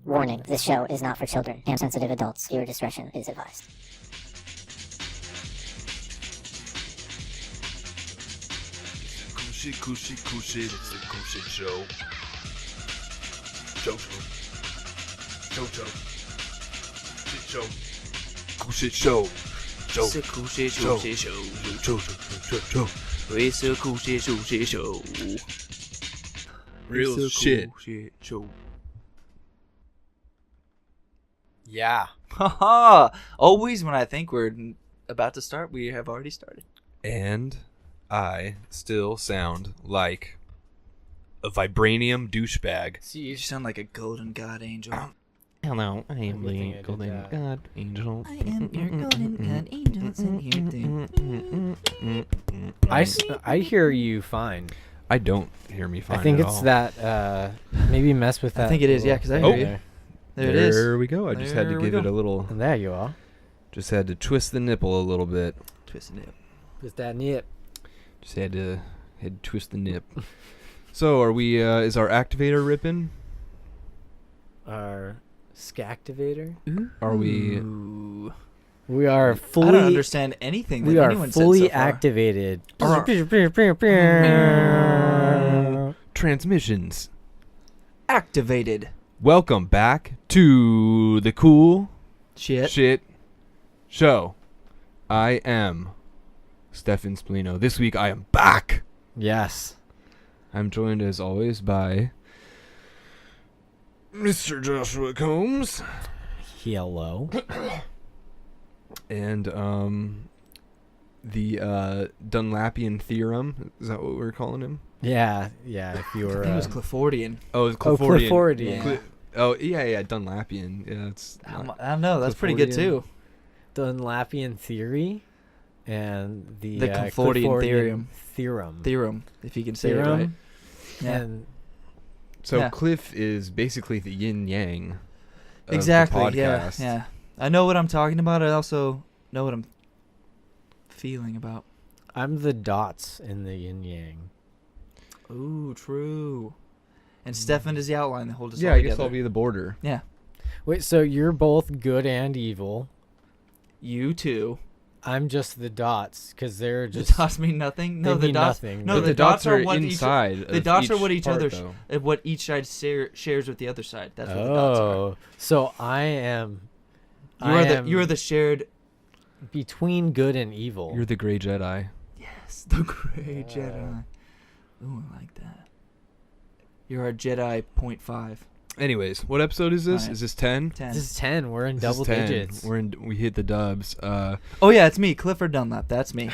Warning, this show is not for children and sensitive adults. Viewer discretion is advised. Cool shit, it's the cool shit show. Show. Shit show. Cool shit show. It's a cool shit show. It's a cool shit show. Real It's a shit. cool shit show. Yeah. Haha! Always when I think we're about to start, we have already started. And I still sound like a vibranium douchebag. See, you sound like a golden god angel. Hello, I am Everything I the did golden that. god angel. I am your golden god angel. Sitting here I hear you fine. I don't hear me fine I think at it's all. that, maybe mess with that. I think it is, yeah, little 'cause I thing hear you. there. There it is. There we go. I just had to There we give it go. a little. And there you are. Just had to twist the nipple a little bit. Twisting it. Is that nip? Just had to twist the nip. So are we? Is our activator ripping? Our skactivator? Are we? Ooh. We are fully. I don't understand anything that We are anyone fully said so far. activated. Transmissions. Activated. Welcome back to the cool Shit. shit show. I am Stefan Splino. This week I am back. Yes. I'm joined as always by Mr. Joshua Combs Hello. and the Dunlapian theorem. Is that what we're calling him? Yeah. If you I were. think it was Cliffordian. Oh, it's Cliffordian. Cliffordian. Yeah. Oh, yeah, Dunlapian. Yeah, it's I don't know. That's pretty good too. Dunlapian theory and the Cliffordian theorem. Theorem, if you can say it Theorem. right. Yeah. And So Yeah. Cliff is basically the yin yang. Of Exactly. The Yeah. podcast. Yeah. I know what I'm talking about. I also know what I'm feeling about. I'm the dots in the yin yang. Ooh, true. And Stefan is the outline that holds us Yeah, all I guess together. I'll be the border. Yeah. Wait, so you're both good and evil. You too. I'm just the dots because they're The just dots mean nothing. they No, the mean dots. nothing. No, But the dots are what inside. the dots are what each part, other though. what each side shares with the other side. That's what the dots are. Oh, so I am. You are the shared. between good and evil. You're the gray Jedi. Yes, the Grey Jedi. Ooh, I like that. You're our Jedi 0.5. Anyways, what episode is this? Alright. Is this 10? 10. This is 10. We're in This double is 10. digits. We hit the dubs. Oh yeah, it's me, Clifford Dunlap. That's me.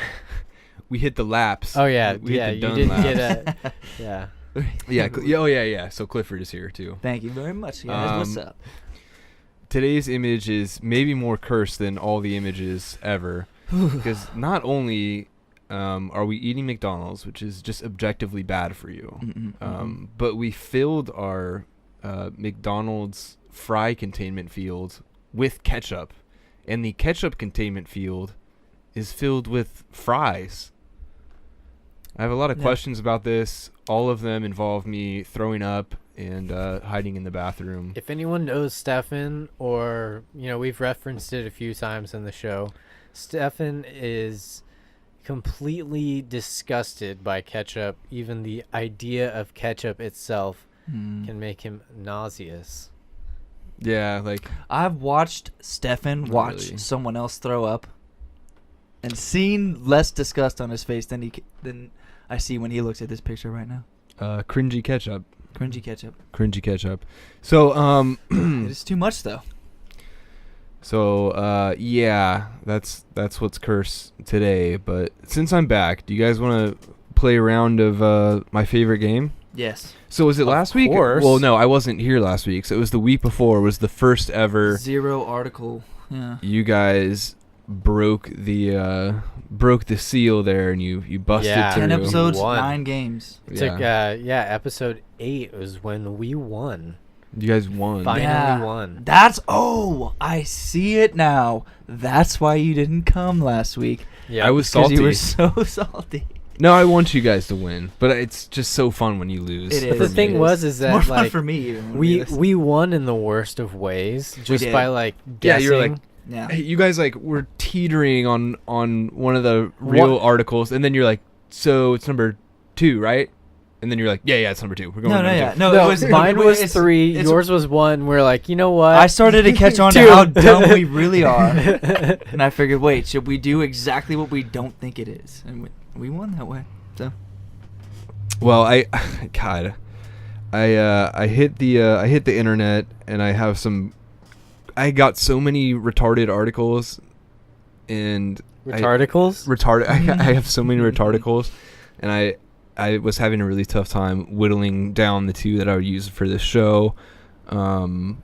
We hit the laps. Oh yeah, We yeah. hit the You didn't Dunlaps. get a. Yeah. Yeah. So Clifford is here too. Thank you very much, guys. What's up? Today's image is maybe more cursed than all the images ever, because not only are we eating McDonald's, which is just objectively bad for you, but we filled our McDonald's fry containment field with ketchup, and the ketchup containment field is filled with fries. I have a lot of Yeah. questions about this. All of them involve me throwing up and hiding in the bathroom. If anyone knows Stefan, or we've referenced it a few times in the show, Stefan is completely disgusted by ketchup. Even the idea of ketchup itself can make him nauseous. Yeah, like I've watched Stefan Not watch really. someone else throw up, and seen less disgust on his face than I see when he looks at this picture right now. cringy ketchup. Cringy ketchup. Cringy ketchup. So It is too much though. yeah, that's what's cursed today. But since I'm back, do you guys want to play a round of my favorite game? Yes. So was it last week? course. Well, no, I wasn't here last week. So it was the week before. Was the first ever. Zero article. Yeah. You guys broke the seal there, and you busted Yeah. through. 10 episodes, Won. 9 games. Took episode 8 was when we won. You guys won. Finally won. I see it now. That's why you didn't come last week. Yeah, I was 'Cause salty. you were so salty. No, I want you guys to win, but it's just so fun when you lose. It But is. the thing is More that fun like for me even. when we listen. we won in the worst of ways just did. by like Yeah, guessing. you're like, yeah. hey, you guys like were teetering on one of the real articles, and then you're like, so it's number 2, right? And then you're like, yeah, it's number 2. We're going No, with no, number yeah. 2. No, No, it was mine was it's- 3. it's- Yours was 1. We're like, you know what? I started to catch on to 2. how dumb we really are, and I figured, wait, should we do exactly what we don't think it is? And we won that way. So Well, I hit the internet, and I got so many retarded articles, and Retardicles? I have so many retardicles, and I was having a really tough time whittling down the 2 that I would use for this show, and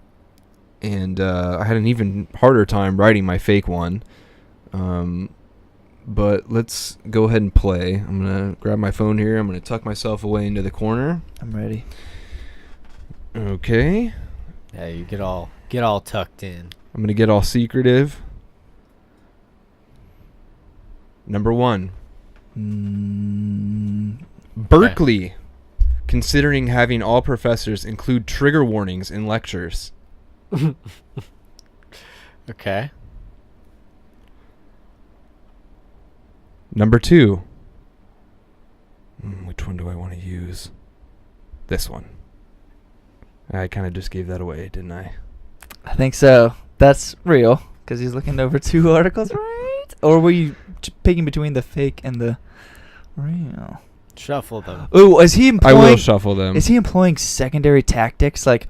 I had an even harder time writing my fake one. But let's go ahead and play. I'm gonna grab my phone here. I'm gonna tuck myself away into the corner. I'm ready. Okay. Yeah, you get all tucked in. I'm gonna get all secretive. Number 1. Berkeley, considering having all professors include trigger warnings in lectures. Okay. Number 2. Which one do I want to use? This one. I kind of just gave that away, didn't I? I think so. That's real because he's looking over 2 articles, right? Or were you picking between the fake and the real? Shuffle them. Oh, is he I employing? will shuffle them. Is he employing secondary tactics like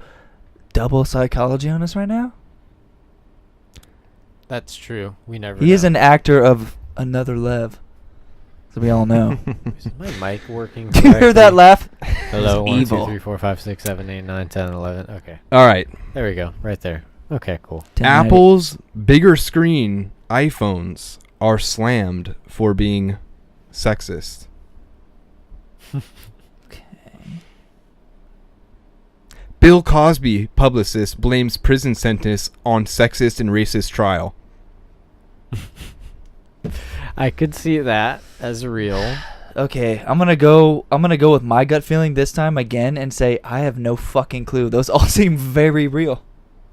double psychology on us right now? That's true. We never He is know. an actor of another lev, so we all know. Is my mic working? Do you hear that correctly? laugh? Hello, It's 1, 2, evil. 3, 4, 5, 6, 7, 8, 9, 10, 11. Okay. All right. There we go. Right there. Okay, cool. Apple's bigger screen iPhones are slammed for being sexist. Bill Cosby, publicist, blames prison sentence on sexist and racist trial. I could see that as real. Okay, I'm gonna go with my gut feeling this time again and say I have no fucking clue. Those all seem very real.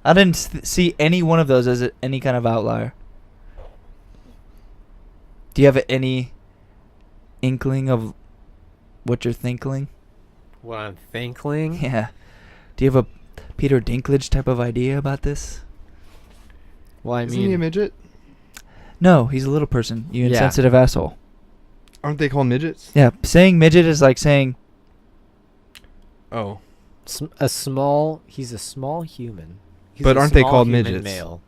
I didn't see any one of those as any kind of outlier. Do you have any inkling of what you're thinking? What I'm thinking? Yeah. Do you have a Peter Dinklage type of idea about this? Well, I Isn't he a mean, midget? No, he's a little person. You Yeah. insensitive asshole. Aren't they called midgets? Yeah, saying midget is like saying Oh. he's a small human. He's But a aren't they small called human midgets? Male.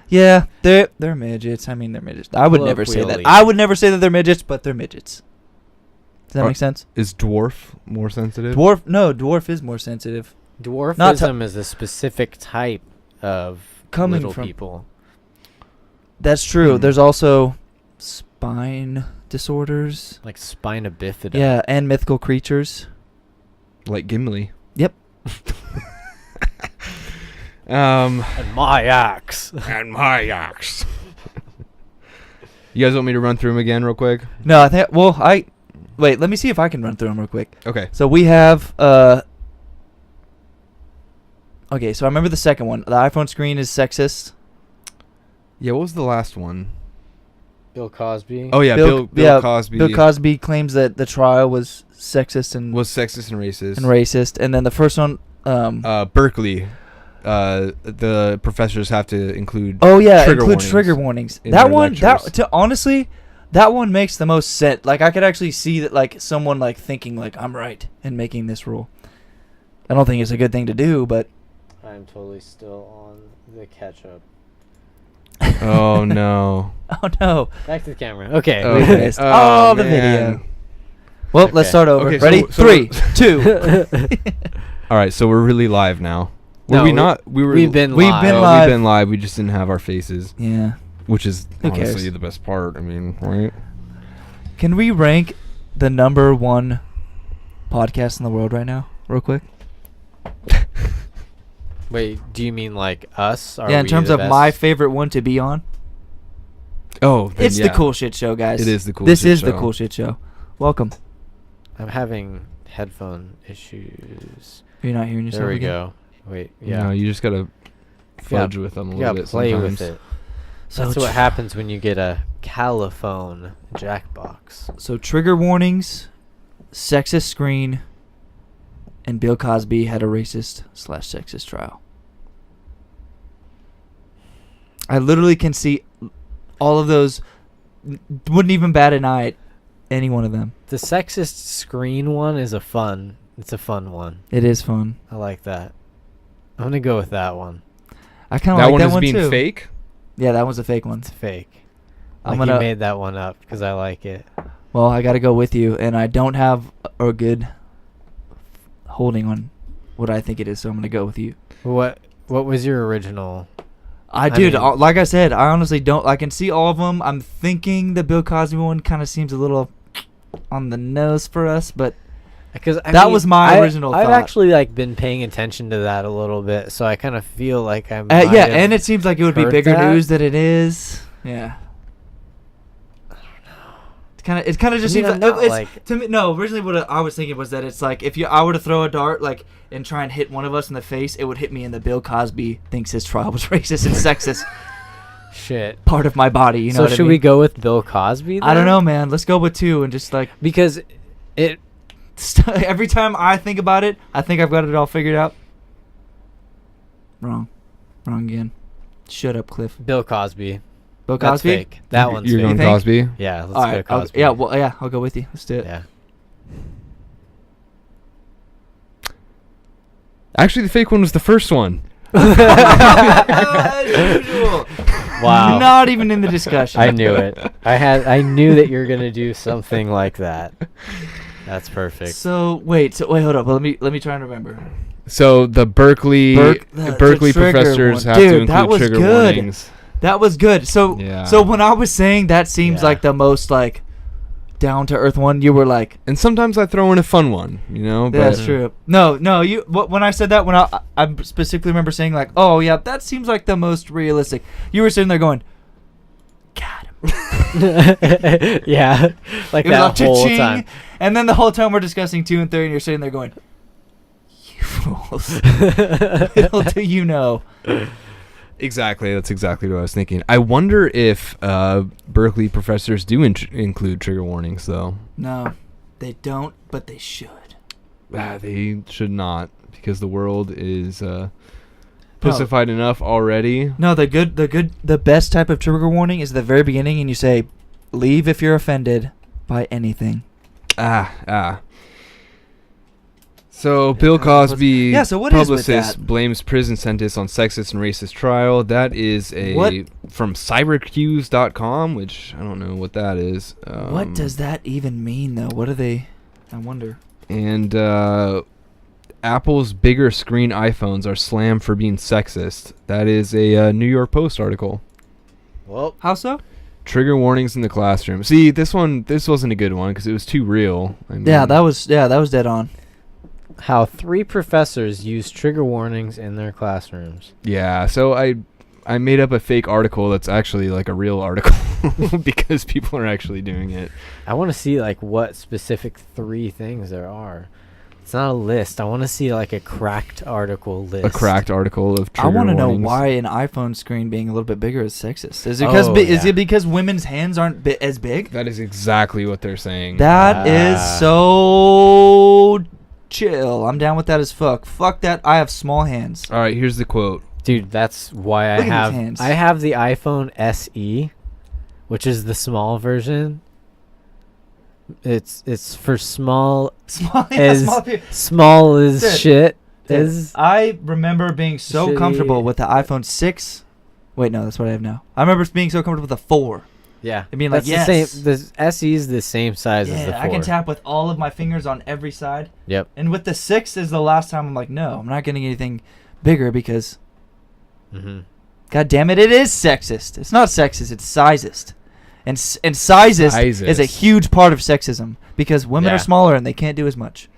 yeah, they're midgets. I mean, they're midgets. I would never say that. Colloquially. I would never say that they're midgets, but they're midgets. Does that Are- make sense? Is dwarf more sensitive? Dwarf is more sensitive. Dwarfism is a specific type of Coming little from- people. That's true. Hmm. There's also spine disorders. Like spina bifida. Yeah, and mythical creatures. Like Gimli. Yep. And my axe. And my axe. You guys want me to run through them again real quick? No, I think. Well, wait. Let me see if I can run through them real quick. Okay. So we have. Okay, so I remember the second one. The iPhone screen is sexist. Yeah, what was the last one? Bill Cosby. Oh yeah, Bill yeah, Cosby. Bill Cosby claims that the trial was sexist and was sexist and racist. racist, and then the first one. Berkeley. The professors have to include. Oh yeah, trigger include warnings trigger warnings. in That their one, lectures. honestly, that one makes the most sense. Like I could actually see that, like someone like thinking like I'm right in making this rule. I don't think it's a good thing to do, but I'm totally still on the ketchup. Oh no. oh no. Back to the camera. Okay. We Okay. missed all the man. video. Well, let's Okay. start over. Okay, Ready? so 3, 2. All right, so we're really live now. Were No, we not? We were. We've been We've live. been Oh, live. We've been live. We just didn't have our faces, Yeah. which is Who cares? honestly the best part. I mean, right? Can we rank the number 1 podcast in the world right now, real quick? Wait, do you mean like us? Are Yeah, in we terms the of best? my favorite one to be on. Oh, then It's yeah. the cool shit show, guys. It is the cool This shit is the show. cool shit show. Welcome. I'm having headphone issues. Are you not hearing yourself There we again? go. Wait, yeah. No, you just gotta fudge with them a You little gotta bit play sometimes. with it. So That's what happens when you get a Caliphone Jackbox. So trigger warnings, sexist screen, and Bill Cosby had a racist/sexist trial. I literally can see all of those. Wouldn't even bat an eye at any one of them. The sexist screen one is it's a fun one. It is fun. I like that. I'm gonna go with that one. I kind of That like one that is one being too. fake. Yeah, that was a fake one. It's fake. I'm Like gonna. you made that one up because I like it. Well, I got to go with you, and I don't have a good holding on what I think it is, so I'm gonna go with you. What was your original? Dude, mean- like I said, I honestly don't. I can see all of them. I'm thinking the Bill Cosby one kind of seems a little on the nose for us, but Because That was my original I've thought. actually been paying attention to that a little bit, so I kind of feel like I'm. yeah, and it seems like it would be heard bigger that. news than it is. Yeah. It kind of just seems I'm like, not, it's, like- to me. No, originally what I was thinking was that it's like if I were to throw a dart and try and hit one of us in the face, it would hit me in the Bill Cosby thinks his trial was racist and sexist Shit. part of my body. You know So what I should mean? we go with Bill Cosby? I don't then? know, man. Let's go with 2 and just like Because it. every time I think about it, I think I've got it all figured out. Wrong again. Shut up, Cliff. Bill Cosby. Bill That's Cosby. fake. That one's You're fake. going think? Cosby. Yeah, let's All go right. Cosby. I'll go with you. Let's do it. Yeah. Actually, the fake one was the first one. As usual. Wow. Not even in the discussion. I knew it. I knew that you were gonna do something like that. That's perfect. So wait, hold up. Let me try and remember. So the Berkeley the Berkeley trigger professors one. have to Dude, that include was trigger good. warnings. That was good. So Yeah. so when I was saying that seems Yeah. like the most like down to earth one, you were like, And sometimes I throw in a fun one, you know. But that's true. No, you. When I said that, when I specifically remember saying like, oh yeah, that seems like the most realistic. You were sitting there going, God. Yeah, like It was that like whole cha-ching, time. and then the whole time we're discussing 2 and 3, and you're sitting there going, "You fools! Little do you know." Exactly, that's exactly what I was thinking. I wonder if Berkeley professors do include trigger warnings, though. No, they don't, but they should. They should not, because the world is pussified enough already. No, the best type of trigger warning is the very beginning, and you say, "Leave if you're offended by anything." So Bill Cosby, Yeah, so what is with publicist, that? blames prison sentence on sexist and racist trial. That is What? from Syracuse.com, which I don't know what that is. What does that even mean, though? What are they? I wonder. And Apple's bigger screen iPhones are slammed for being sexist. That is a New York Post article. Well, How so? Trigger warnings in the classroom. See, this wasn't a good one because it was too real. I mean, Yeah, that was dead on. how 3 professors use trigger warnings in their classrooms. Yeah, so I made up a fake article that's actually like a real article because people are actually doing it. I want to see like what specific 3 things there are. It's not a list. I want to see like a cracked article list. A cracked article of I trigger want to know warnings. why an iPhone screen being a little bit bigger is sexist. Is it because is yeah. it because women's hands aren't as big? That is exactly what they're saying. That is Ah. so chill. I'm down with that as fuck. Fuck that. I have small hands. All right, here's the quote. Dude, that's why I Look at his have hands. I have the iPhone SE, which is the small version. It's for small Small, yeah, as small people. small as Dude, shit Dude, is. I remember being so Shitty. comfortable with the iPhone 6. Wait, no, that's what I have now. I remember being so comfortable with the 4. Yeah, I mean, like, that's the yes. same. The SE is the same size as the 4. I can tap with all of my fingers on every side. Yep. And with the 6 is the last time I'm like, no, I'm not getting anything bigger because, Mm-hmm. God damn it, it is sexist. It's not sexist, it's sizist. And sizist is a Sizist. huge part of sexism because women Yeah. are smaller and they can't do as much.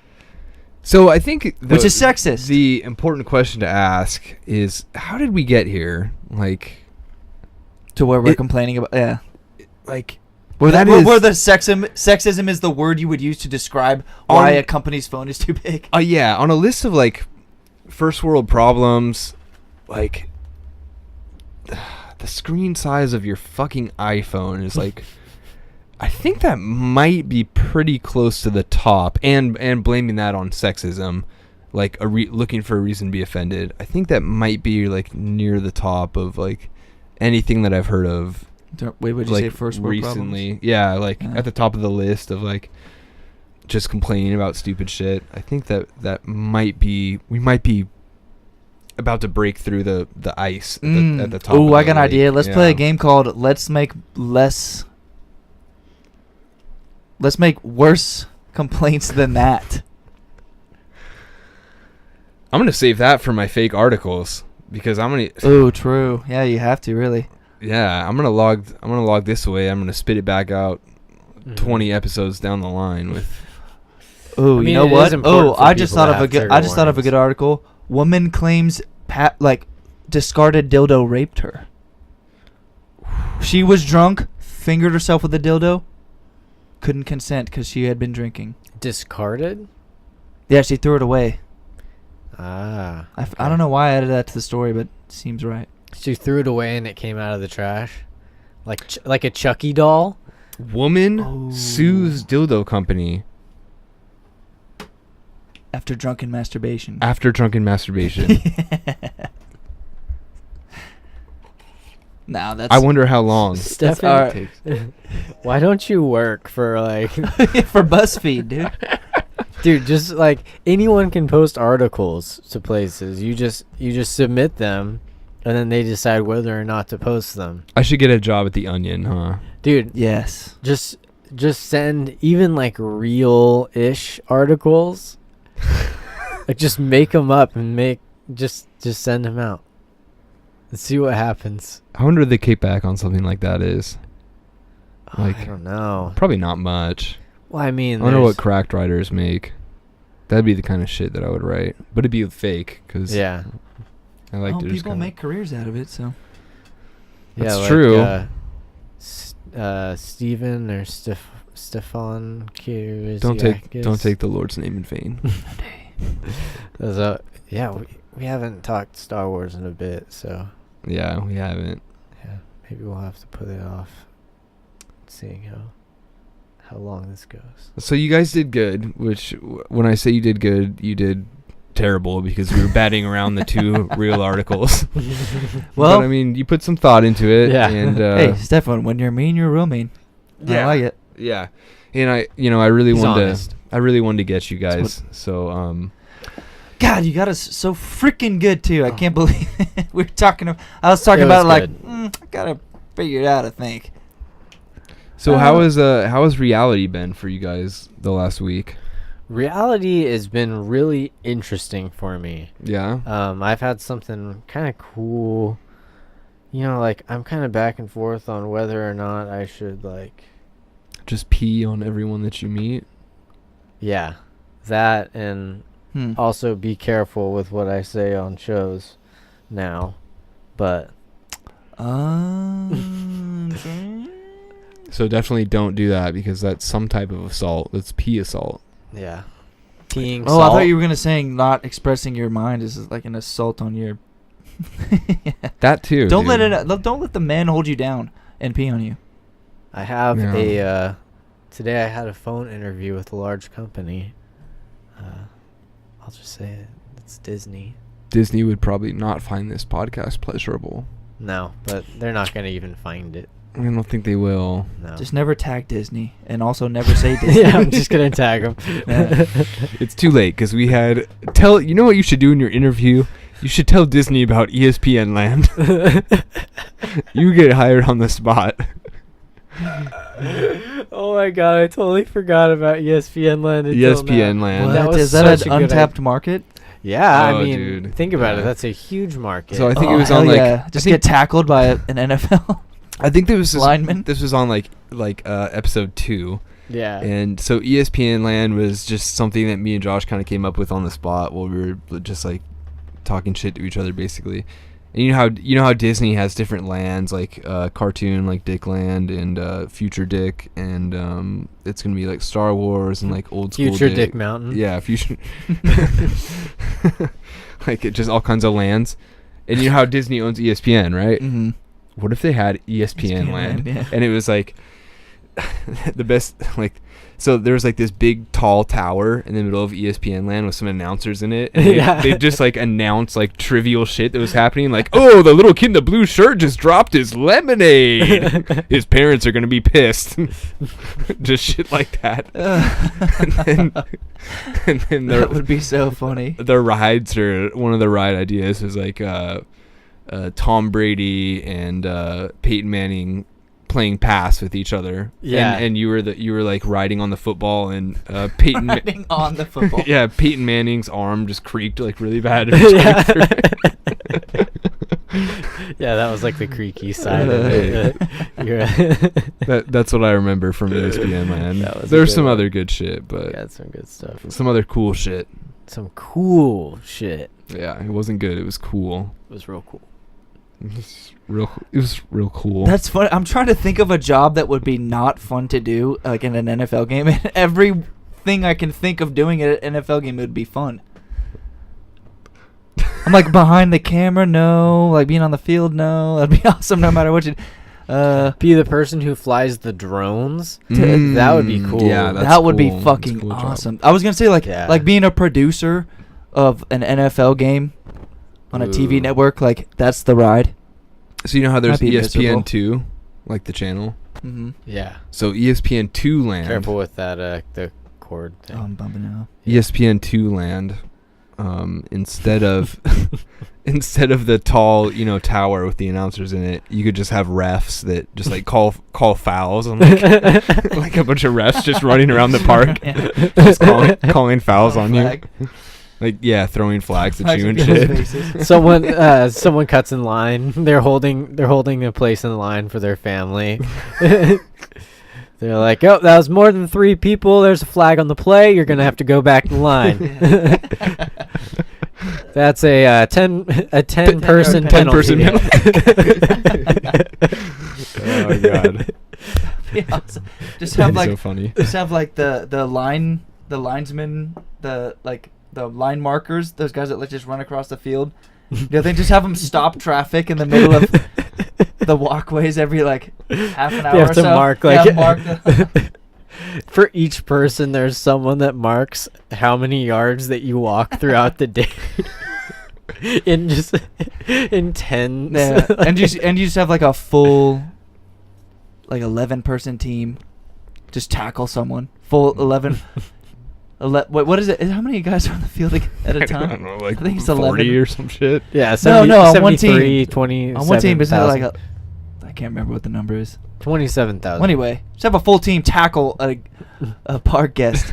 So I think Which is sexist. The important question to ask is, how did we get here? Like, To where we're It- complaining about, yeah. like Where That where is- the sexism is the word you would use to describe why a company's phone is too big. Yeah, on a list of like first world problems, like the screen size of your fucking iPhone is like, I think that might be pretty close to the top, and blaming that on sexism, like looking for a reason to be offended. I think that might be like near the top of like anything that I've heard of. Wait, what did you Like say? First world recently, problems? yeah, like Yeah. at the top of the list of like just complaining about stupid shit. I think that might be, we might be about to break through the ice at the top. Oh, of I the got an lake. idea. Let's play a Yeah. game called Let's Make worse complaints than that. I'm gonna save that for my fake articles because I'm gonna. Oh, true. Yeah, you have to really. Yeah, I'm gonna log this away. I'm gonna spit it back out 20 episodes down the line with. Oh, I mean, you know it is what? important Oh, for I just people thought to of a have good. trigger I just thought of a good warnings. article. Woman claims discarded dildo raped her. She was drunk, fingered herself with a dildo, couldn't consent because she had been drinking. Discarded? Yeah, she threw it away. Ah. I don't know why I added that to the story, but it seems right. She threw it away and it came out of the trash? Like a Chucky doll? Woman Oh. sues dildo company After drunken masturbation. after drunken masturbation. Now that's I wonder how long. that's Stefan, our, why don't you work for like... for BuzzFeed, dude. Dude, just like anyone can post articles to places. You just submit them and then they decide whether or not to post them. I should get a job at the Onion, huh? Dude, Yes. just send even like real-ish articles. Like just make them up and just send them out. And see what happens. I wonder what the kickback on something like that is. Oh, Like- I don't know. Probably not much. Well, I mean, I wonder what there's- cracked writers make. That'd be the kind of shit that I would write, but it'd be fake because Yeah. I like Oh, to just people kinda- make careers out of it, so. That's yeah, true. Steven or Stefan Don't take the Lord's name in vain. Yeah, we haven't talked Star Wars in a bit, so Yeah, we haven't. yeah, maybe we'll have to put it off, seeing how long this goes. So you guys did good, which when I say you did good, you did terrible because we were batting around the two real articles. Well, but I mean, you put some thought into it, Yeah. and hey, Stefan, when you're mean, you're real mean. I like it. yeah, and I really He's wanted honest. to get you guys. So God, you got us so freaking good too. I Oh. can't believe we were talking. I was talking It about was it like I gotta figure it out. I think. how has reality been for you guys the last week? Reality has been really interesting for me. Yeah. I've had something kind of cool. You know, like I'm kind of back and forth on whether or not I should like. Just pee on everyone that you meet. Yeah, that and also be careful with what I say on shows now, but So definitely don't do that because that's some type of assault. That's pee assault. yeah, peeing. Oh, I thought you were gonna saying not expressing your mind is like an assault on your. That too. Don't dude. let it. Don't let the man hold you down and pee on you. I have Yeah. today I had a phone interview with a large company. I'll just say it. It's Disney. Disney would probably not find this podcast pleasurable. No, but they're not gonna even find it. I don't think they will. No. Just never tag Disney, and also never say Disney. yeah, I'm just gonna tag them. Yeah. It's too late because we had you know what you should do in your interview? You should tell Disney about ESPN Land. You get hired on the spot. Oh my god, I totally forgot about ESPN Land. ESPN Land. What? That was Is that such an a good untapped market? Yeah, Oh, I mean, dude. think about Yeah. it. That's a huge market. So I think it was hell on like yeah. Just get tackled by an NFL I think there was lineman. this was on like episode 2. yeah. And so ESPN Land was just something that me and Josh kind of came up with on the spot while we were just like talking shit to each other basically. And you know how Disney has different lands, like cartoon, like Dickland and Future Dick, and it's gonna be like Star Wars and like old school Future Dick Mountain. Yeah, future. Like it just all kinds of lands, and you know how Disney owns ESPN, right? Mm-hmm. What if they had ESPN land, yeah. and it was like the best, like. So there was like this big tall tower in the middle of ESPN land with some announcers in it. And they just like announce like trivial shit that was happening. Like, oh, the little kid in the blue shirt just dropped his lemonade. His parents are going to be pissed. Just shit like that. And then That would be so funny. The rides are, one of the ride ideas was like Tom Brady and Peyton Manning playing pass with each other. Yeah. And you were like riding on the football, and Peyton Riding on the football. yeah, Peyton Manning's arm just creaked like really bad. Yeah. Yeah, that was like the creaky side of it. That's what I remember from ESPN land. That was a There's good some one. other good shit, but Got some good stuff. some other cool shit. Some cool shit. Yeah, it wasn't good. It was cool. It was real cool. It was real cool. That's funny. I'm trying to think of a job that would be not fun to do, like in an NFL game. And everything I can think of doing at an NFL game would be fun. I'm like behind the camera, no. Like being on the field, no. That'd be awesome no matter what you. Be the person who flies the drones. That would be cool. Yeah, that's that would be cool. fucking That's a cool job. awesome. I was gonna say Yeah. like being a producer of an NFL game on a TV Ooh. network. Like that's the ride. So you know how there's Might be miserable. ESPN2, like the channel. Mm-hmm. Yeah. So ESPN2 land. Careful with that the cord thing. Oh, I'm bumping it up. ESPN2 land. Instead of the tall, tower with the announcers in it, you could just have refs that just like call fouls on like, like a bunch of refs just running around the park, just calling fouls on you. Like throwing flags at you and shit. Someone cuts in line. They're holding a place in line for their family. They're like, oh, that was more than 3 people. There's a flag on the play. You're gonna have to go back in line. That's a 10 person penalty. 10-person penalty. Oh god. Awesome. Just have That'd be like so funny. just have like the linesmen, the line markers, those guys that just run across the field. They just have them stop traffic in the middle of the walkways every like half an hour. They have or to so. mark for each person. There's someone that marks how many yards that you walk throughout the day. in tens. Yeah. and you just have like a full like 11-person team just tackle someone. Full 11. What is it? How many guys are on the field at a time? I don't know, like I think it's 40 11 or some shit. Yeah, No, on one 73, team. 20, On one team, isn't it like 7,000. I can't remember what the number is. 27,000. Well, anyway, just have a full team tackle a park guest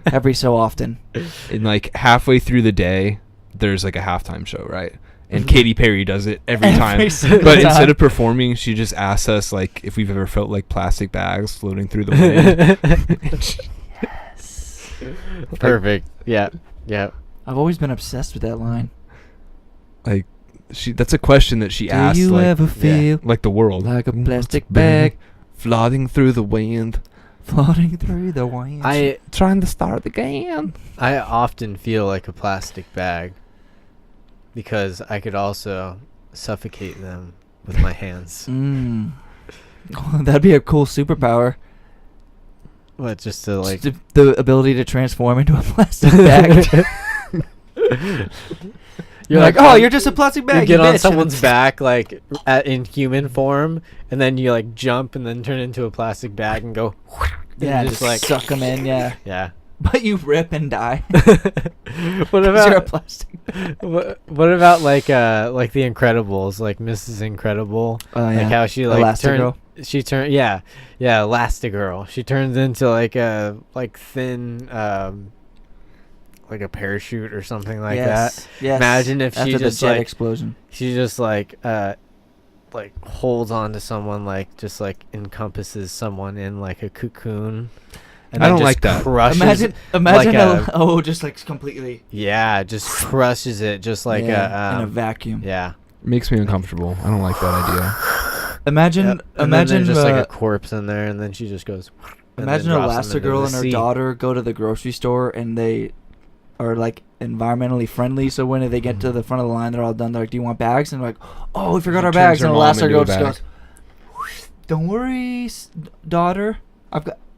every so often. And like halfway through the day, there's like a halftime show, right? And Katy Perry does it every time. single But time. instead of performing, she just asks us like if we've ever felt like plastic bags floating through the wind. Perfect. Yeah. Yeah. I've always been obsessed with that line. Like that's a question that she asked. Do you like, ever feel like the world, like a plastic bag floating through the wind, floating through the wind? trying to start again? I often feel like a plastic bag because I could also suffocate them with my hands. That'd be a cool superpower. What, just to like Just the ability to transform into a plastic bag. You're like, oh, you're just a plastic bag. You get on bitch." someone's back like in human form, and then you like jump and then turn into a plastic bag and go. Yeah, and just like suck them in. Yeah, yeah. but you rip and die. What 'Cause about you're a plastic? what about like the Incredibles, like Mrs. Incredible? Oh yeah. Like how she like Elastigirl. yeah Elastigirl. She turns into like a thin like a parachute or something like that. Yes. Imagine if After she the just jet like explosion. she just like holds on to someone, like just like encompasses someone in like a cocoon. And I then don't just like that. Crushes, Imagine like just like completely just crushes it just like in a vacuum. yeah. makes me uncomfortable. I don't like that idea. Imagine, Yep. And then imagine, there's just like a corpse in there, and then she just goes. and then imagine drops them into Elastigirl the and her sea. daughter go to the grocery store and they are like environmentally friendly. So when they get to the front of the line, they're all done. They're like, "Do you want bags?" And they're like, "Oh, we forgot our Turns bags." her And mom into Elastigirl a just bag. goes, "Don't worry, daughter.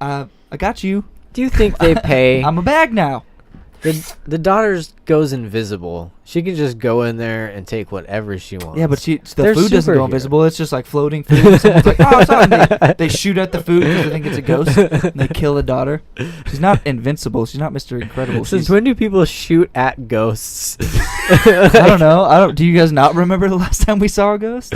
I got you. Do you think they pay? I'm a bag now." The daughter goes invisible. She can just go in there and take whatever she wants. Yeah, but the They're food doesn't go superheroes. invisible. It's just like floating food. Someone's like, "Oh, sorry." They shoot at the food because they think it's a ghost. And they kill the daughter. She's not invincible. She's not Mr. Incredible. Since She's, when do people shoot at ghosts? I don't know. Do you guys not remember the last time we saw a ghost?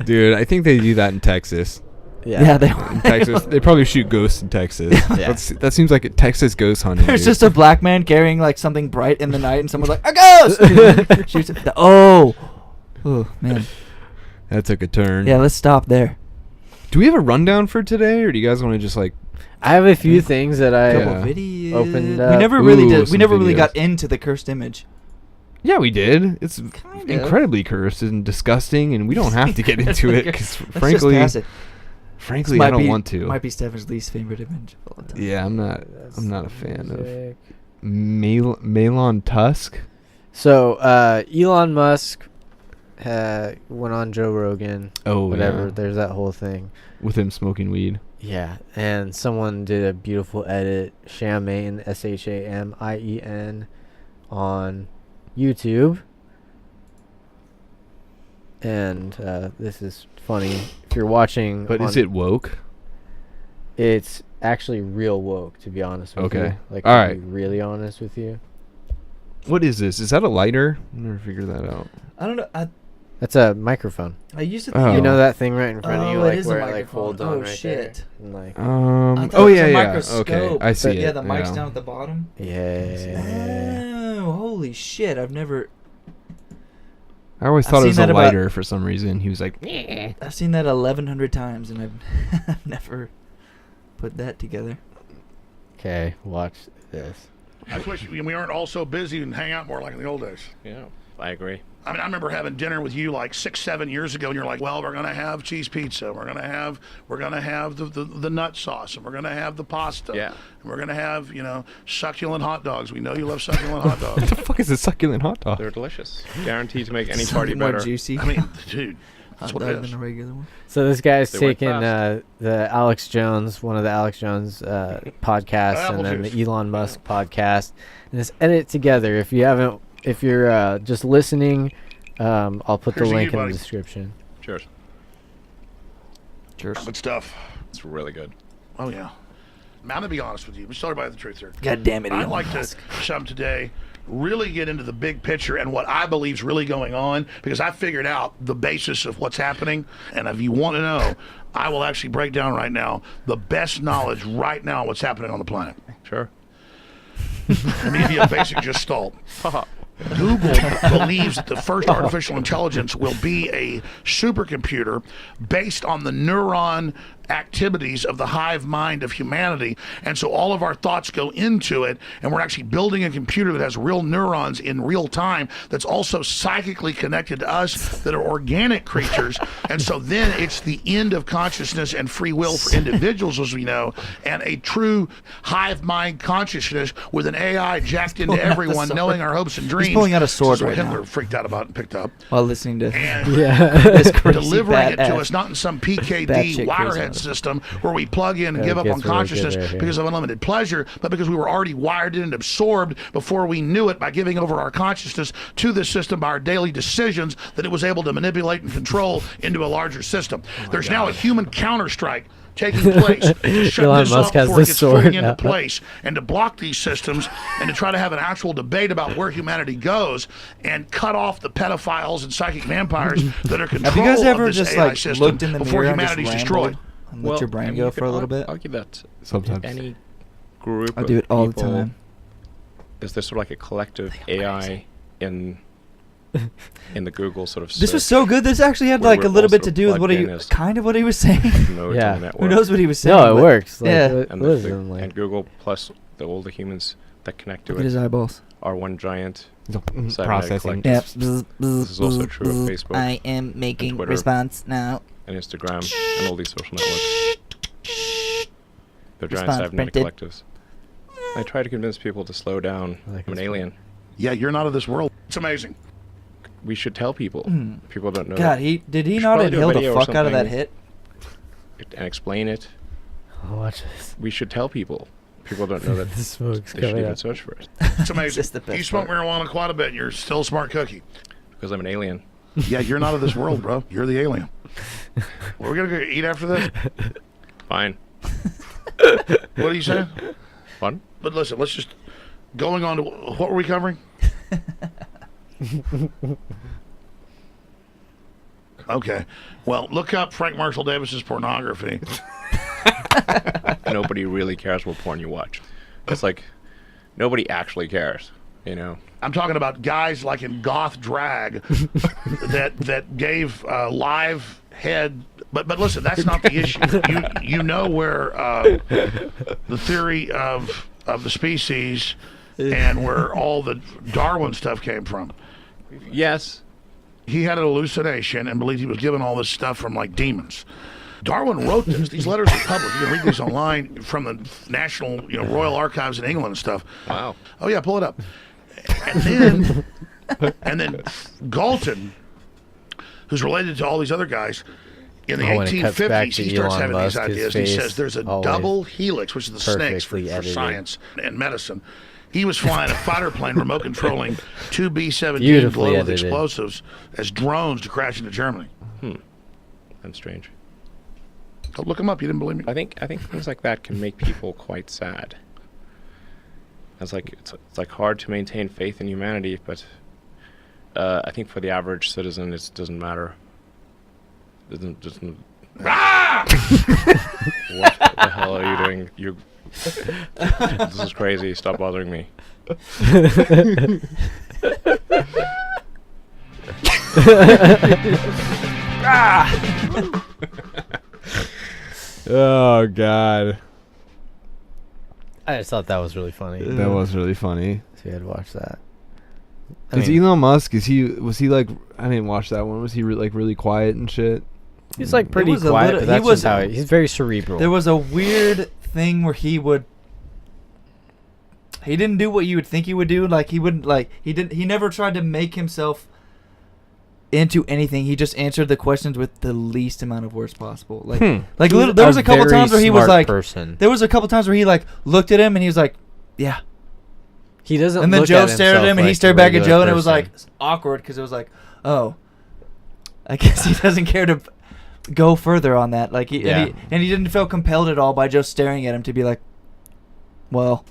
Dude, I think they do that in Texas. Yeah, they In Texas, they probably shoot ghosts in Texas. Yeah. That seems like a Texas ghost hunting. There's dude. just a black man carrying like something bright in the night, and someone's like, "A ghost!" Shoots it. Oh, man. That took a turn. Yeah, let's stop there. Do we have a rundown for today, or do you guys want to just like? I have a few things that I Yeah. Videos. opened We up. never really Ooh, did. We some never really videos. got into the cursed image. Yeah, we did. It's Kind of. incredibly cursed and disgusting, and we don't have to get into it because, Let's frankly, just pass it. frankly, Might I don't be- want to. Might be Stefan's least favorite image of all time. Yeah, I'm not. That's I'm not a fan of music. Malon Tusk. So Elon Musk went on Joe Rogan. Oh, Whatever. yeah. There's that whole thing. With him smoking weed. Yeah, and someone did a beautiful edit, Shamien, Shamien, on YouTube. And this is funny. If you're watching, But is on- it woke? It's actually real woke, to be honest with you. Okay. Like, All to right. be really honest with you. What is this? Is that a lighter? I never figured that out. I don't know. That's a microphone. I used to Oh. think You know that thing right in front of you, Oh, it like is a where it like microphone. folds Oh, on right shit. there. And, like, I thought Oh it was yeah, a yeah. microscope. Okay, I see it. Yeah, the mic's yeah. down at the bottom. yeah. Oh, holy shit! I've never. I always I've thought it seen was a that about- lighter for some reason. He was like, I've seen that 1,100 times, and I've never put that together. Okay, watch this. I just wish we weren't all so busy and hang out more like in the old days. Yeah, I agree. I mean, I remember having dinner with you like 6-7 years ago, and you're like, "Well, we're gonna have cheese pizza, we're gonna have the nut sauce, and we're gonna have the pasta, Yeah. and we're gonna have succulent hot dogs. We know you love succulent hot "What dogs. the fuck is a succulent hot dog?" They're delicious. Guaranteed to make any Something party more better. juicy. I mean, dude, that's hot what dog it is. than a regular one. So this guy's They went taking fast. the Alex Jones, one of the Alex Jones podcasts, Apple and then juice. the Elon Musk podcast, and just edit it together. If you're just listening, I'll put Here's the to link you, in the buddy. description. Cheers. Cheers. Good stuff. It's really good. Oh yeah. I'm gonna be honest with you. Let's tell everybody the truth here. God damn it! I'd Elon like Musk. to some today really get into the big picture and what I believe is really going on, because I figured out the basis of what's happening. And if you want to know, I will actually break down right now the best knowledge right now what's happening on the planet. Sure. Let me give you a basic gestalt. Google believes that the first artificial intelligence will be a supercomputer based on the neuron activities of the hive mind of humanity. And so all of our thoughts go into it, and we're actually building a computer that has real neurons in real time that's also psychically connected to us, that are organic creatures. And so then it's the end of consciousness and free will for individuals, as we know, and a true hive mind consciousness with an AI jacked into pulling out the everyone, sword. knowing our hopes and dreams. pulling out a sword This is what right Hitler now. freaked out about and picked up. While listening to And Yeah. this crazy delivering it to badass. us, not in some PKD Batshit wirehead crazy. system where we plug in and Yeah, give it up on gets really good consciousness right here. because of unlimited pleasure, but because we were already wired in and absorbed before we knew it by giving over our consciousness to this system by our daily decisions that it was able to manipulate and control into a larger system. There's now a human counter-strike taking place to shut Elon this Musk up has before it this gets fully sword into now. place, and to block these systems and to try to have an actual debate about where humanity goes and cut off the pedophiles and psychic vampires that are Have control you guys ever of this just AI like system looked in the before mirror and just humanity's rambled destroyed. and let your brain I mean, go you for a could little bit? argue that Sometimes. any group I do it of all the people, time. Is there sort of like a collective AI in the Google sort of This was search so good. This actually had where like a we're little all bit sort to of do with what plugged he in as kind of what he was saying. nodes Yeah. in the network? Who knows what he was saying? No, it but- works. Like, Yeah. li- And, listen, like, and Google plus all the humans that connect to Look at it his eyeballs. are one giant cybernetic Processing. collective. Yep. This is also true of Facebook I am making Twitter. response now. and Instagram and all these social networks. They're giant Response cybernetic printed. collectives. I try to convince people to slow down. Like I'm an this alien. Yeah, you're not of this world. It's amazing. We should tell people. People don't know God, that. did he should not probably do a inhale the video or fuck out of that something. hit? And explain it. I'll watch this. We should tell people. People don't know that The smoke's they should coming even out. search for it. It's amazing. Just the best You smoke part. marijuana quite a bit. You're still a smart cookie. Because I'm an alien. Yeah, you're not of this world, bro. You're the alien. We're gonna go eat after this. Fine. What are you saying? Fun? But listen, let's just going on to what were we covering? Okay. Well, look up Frank Marshall Davis's pornography. Nobody really cares what porn you watch. It's like nobody actually cares, you know. I'm talking about guys like in goth drag that gave live head. But listen, that's not the issue. You know where the theory of the species and where all the Darwin stuff came from. Yes. He had an hallucination and believed he was given all this stuff from like demons. Darwin wrote this. These letters are public. You can read these online from the National, Royal Archives in England and stuff. Wow. Oh yeah, pull it up. And then Galton, who's related to all these other guys, in the When it cuts back 1850s, to he starts Elon having these Musk, his ideas. He face says there's a always double helix, which is the snakes for perfectly edited. science and medicine. He was flying a fighter plane, remote controlling two B-17 Beautifully glowed with edited. explosives as drones to crash into Germany. That's strange. Go look him up. You didn't believe me. I think things like that can make people quite sad. It's like hard to maintain faith in humanity, but I think for the average citizen, it doesn't matter. Doesn't. Ah! What the hell are you doing? This is crazy. Stop bothering me. Oh God, I just thought that was really funny. that was really funny. So you had to watch that. Is Elon Musk? Was he like? I didn't watch that one. Was he really quiet and shit? he's like pretty was a quiet, little- but he that's was- just how he's very cerebral. There was a weird thing where he didn't do what you would think he would do. Like he never tried to make himself into anything. He just answered the questions with the least amount of words possible. Like He's there was a couple very times where he was smart like person. there was a couple times where he like looked at him and he was like, yeah. He doesn't. And then look Joe at stared at himself him and he like stared a back at regular Joe and it was person. like awkward because it was like, oh, I guess he doesn't care to go further on that. Like and he didn't feel compelled at all by Joe staring at him to be like, well.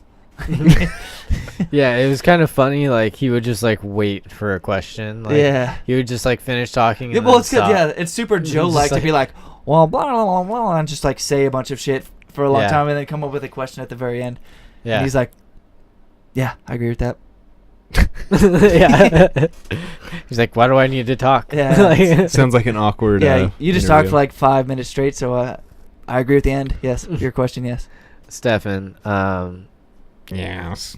Yeah, it was kind of funny. Like he would just like wait for a question. Like, Yeah. he would just like finish talking. Yeah, And well, then it's good. stop. Yeah, it's super Joe-like Just to be like, well, blah, blah, blah, blah, and just like say a bunch of shit for a long Yeah. time and then come up with a question at the very end. Yeah. And he's like, yeah, I agree with that. Yeah. He's like, why do I need to talk? Yeah. Like- Sounds like an awkward. Yeah, you just talked interview. for like 5 minutes straight, so I agree with the end. Yes, your question, yes. Stefan, Yes.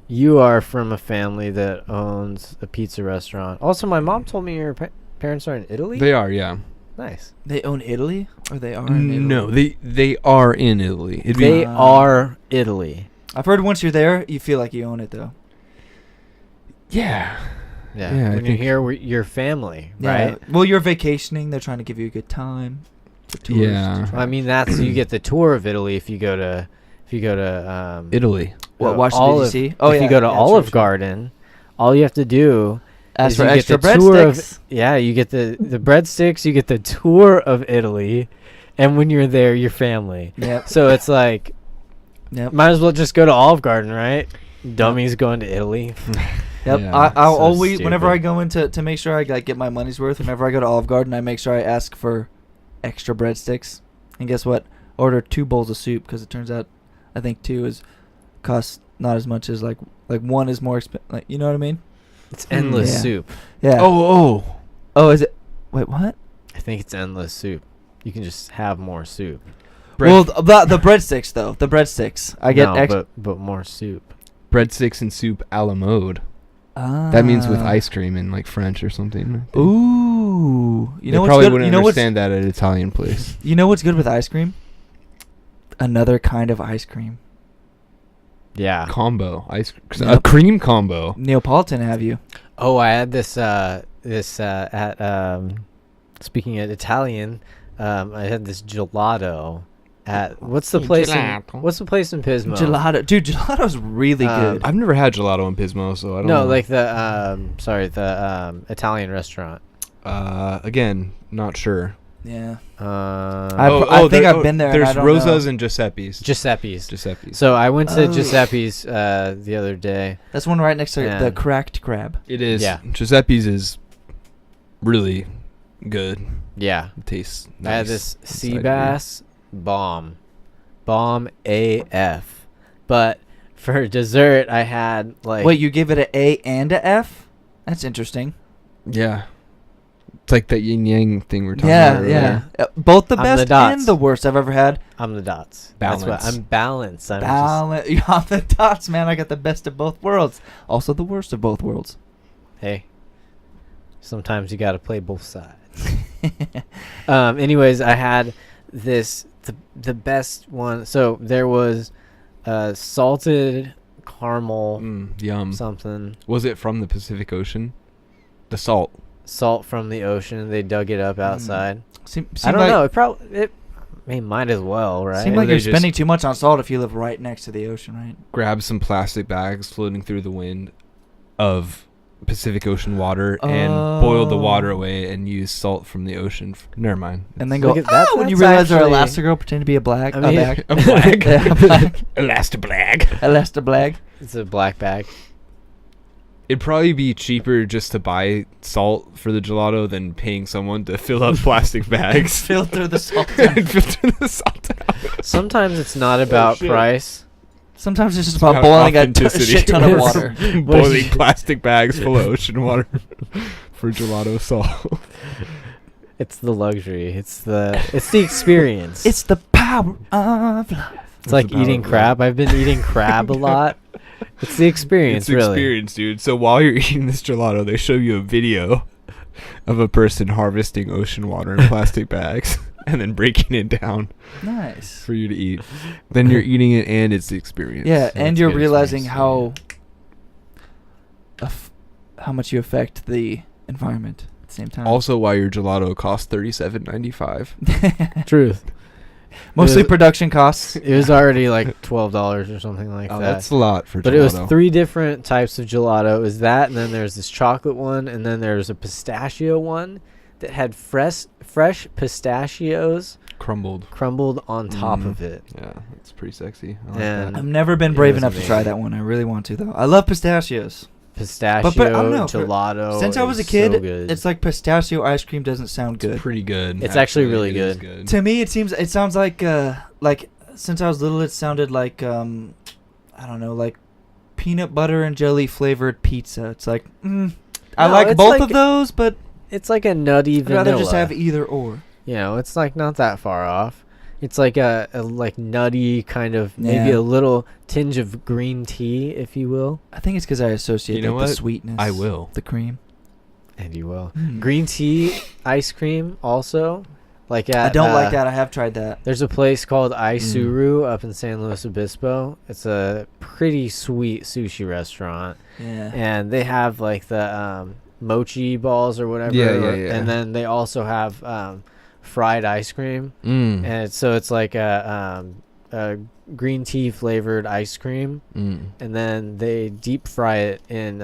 you are from a family that owns a pizza restaurant. Also, my mom told me your parents are in Italy. They are, yeah. Nice. They own Italy? Or they are in Italy? No, they are in Italy. It'd be They are Italy. I've heard once you're there, you feel like you own it, though. yeah. Yeah. Yeah, I when you're think- here, your family, Yeah. right? Well, you're vacationing. They're trying to give you a good time. For tourists Yeah. to try. I mean, that's you get the tour of Italy if you go to Italy. What, Washington, Olive, D.C.? Oh, if yeah. you go to yeah, Olive sure. Garden, all you have to do Ask is for you extra get the tour breadsticks. yeah, you get the breadsticks, you get the tour of Italy, and when you're there, your family. Yep. So it's like, Yep. might as well just go to Olive Garden, right? Dummies going to Italy. Yep. Yeah. I'll So always, whenever stupid. I go into to make sure I like get my money's worth, whenever I go to Olive Garden, I make sure I ask for extra breadsticks. And guess what? Order 2 bowls of soup because it turns out I think 2 costs not as much as like one is more expensive. Like, you know what I mean? It's endless Yeah. soup. Yeah. Oh, is it? Wait, what? I think it's endless soup. You can just have more soup. Well, the breadsticks though. The breadsticks. I get no, extra. but more soup. breadsticks and soup a la mode. That means with ice cream in like French or something. I think. Ooh, you They know what's probably good? wouldn't You know what's understand that at an Italian place. you know what's good with ice cream? Another kind of ice cream. Yeah. Combo ice cream, Yep. a cream combo. Neapolitan, have you? Oh, I had this at speaking of Italian, I had this gelato at what's the place in Pismo? Gelato, dude. Gelato's really good. I've never had gelato in Pismo, so I don't No, know. like the Italian restaurant. Again, not sure. Yeah. I I think I've been there. And There's I don't Rosa's know. and Giuseppe's. Giuseppe's. So I went to Oh. Giuseppe's the other day. That's one right next to the And- cracked crab. It is. Yeah. Giuseppe's is really good. Yeah. It tastes I had nice this inside sea of you. bass bomb AF. But for dessert, I had like Wait, you give it an A and a F? That's interesting. Yeah. It's like that yin yang thing we're talking Yeah, about. yeah. Both the I'm the best dots. and the worst I've ever had. I'm the dots. That's what Balance. I'm balanced. I'm You're on the dots, man. I got the best of both worlds. Also the worst of both worlds. hey. Sometimes you got to play both sides. Anyways, I had the best one. So there was salted caramel Yum. something, Was it from the Pacific Ocean? The salt. salt from the ocean. They dug it up outside. I don't like, know. It might as well, right? Seems Or like they you're just- spending too much on salt if you live right next to the ocean, right? Grab some plastic bags floating through the wind of Pacific Ocean water and boil the water Oh. away and use salt from the ocean. Never mind. And then Look go, at that. oh, when you That's realize they're actually- Elastigirl, pretend to be a black. I mean- a bag. A black. Yeah, a black. Elastablag. Elastablag. It's a black bag. It'd probably be cheaper just to buy salt for the gelato than paying someone to fill up plastic bags. Filter the salt. and filter the salt out. Sometimes it's not about shit. price. Sometimes it's just It's about about boiling a authenticity. shit ton of water. Boiling plastic bags full of ocean water for gelato salt. It's the luxury. It's the experience. It's the power of love. It's like the power eating of crab. I've been eating crab a lot. It's the experience, It's really. experience, dude. So while you're eating this gelato, they show you a video of a person harvesting ocean water in plastic bags and then breaking it down Nice. for you to eat. Then you're eating it and it's the experience. Yeah, So and it's you're good realizing experience. how much you affect the environment at the same time. Also, why your gelato costs $37.95. Truth. Mostly It was- production costs. It was already like $12 or something like Oh, that. that's a lot for But gelato. it was 3 different types of gelato. It was that, and then there's this chocolate one, and then there's a pistachio one that had fresh pistachios crumbled. crumbled on top Mm. of it. Yeah, that's pretty sexy. I like And- that. I've never been It brave was enough to try amazing. that one. I really want to though. I love pistachios. Pistachio I don't know, gelato. Since I was a is kid, so good. it's like pistachio ice cream doesn't sound good. It's pretty good. It's actually really It is good. To me, it sounds like since I was little, it sounded like I don't know, like peanut butter and jelly flavored pizza. It's like I No, like it's both like- of those, but It's like a nutty I'd vanilla. rather just have either or. You know, it's like not that far off. It's like a like nutty kind of maybe Yeah. a little tinge of green tea, if you will. I think it's because I associate You know like, the what? sweetness. I will. The cream. And you will. Mm. Green tea ice cream also. Like at, I don't like that. I have tried that. There's a place called Isuru up in San Luis Obispo. It's a pretty sweet sushi restaurant, Yeah. and they have like the mochi balls or whatever. Yeah. And then they also have fried ice cream, Mm. and it's like a green tea flavored ice cream, Mm. and then they deep fry it in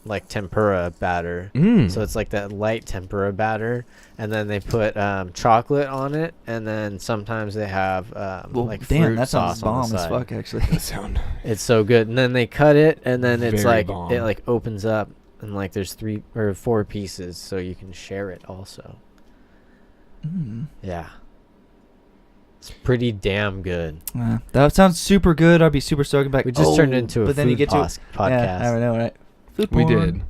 like tempura batter. Mm. So it's like that light tempura batter, and then they put chocolate on it, and then sometimes they have Well, like damn, fruit that sounds sauce on bomb the as side. fuck, actually. That sound. It's so good, and then they cut it, and then it's Very like bomb. it like opens up, and like there's 3 or 4 pieces, so you can share it also. Mm. Yeah, it's pretty damn good. That sounds super good. I'd be super stoked about. We just turned into a but then you food get podcast. Yeah, I don't know, right? Food We porn.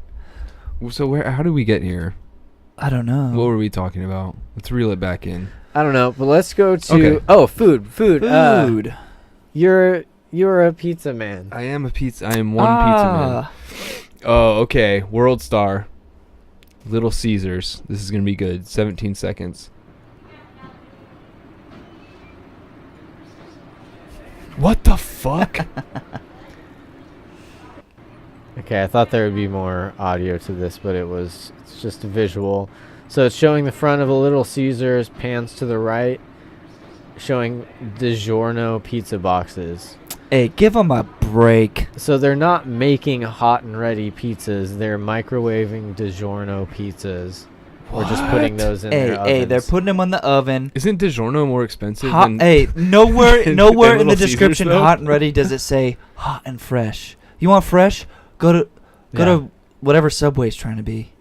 did. So how did we get here? I don't know. What were we talking about? Let's reel it back in. I don't know, but let's go to Okay. food. Food. Your You're a pizza man. I am one pizza man. Oh, okay. World Star. Little Caesars. This is going to be good. 17 seconds. What the fuck? Okay, I thought there would be more audio to this, but it's just a visual. So it's showing the front of a Little Caesars, pans to the right, showing DiGiorno pizza boxes. Hey, give them a break. So they're not making hot and ready pizzas, they're microwaving DiGiorno pizzas. Or just putting those in their ovens. Hey, they're putting them on the oven. Isn't DiGiorno more expensive Hot, than... hey, nowhere in the Little Caesars, description, though? hot and ready, does it say hot and fresh. You want fresh? Go to whatever Subway's trying to be.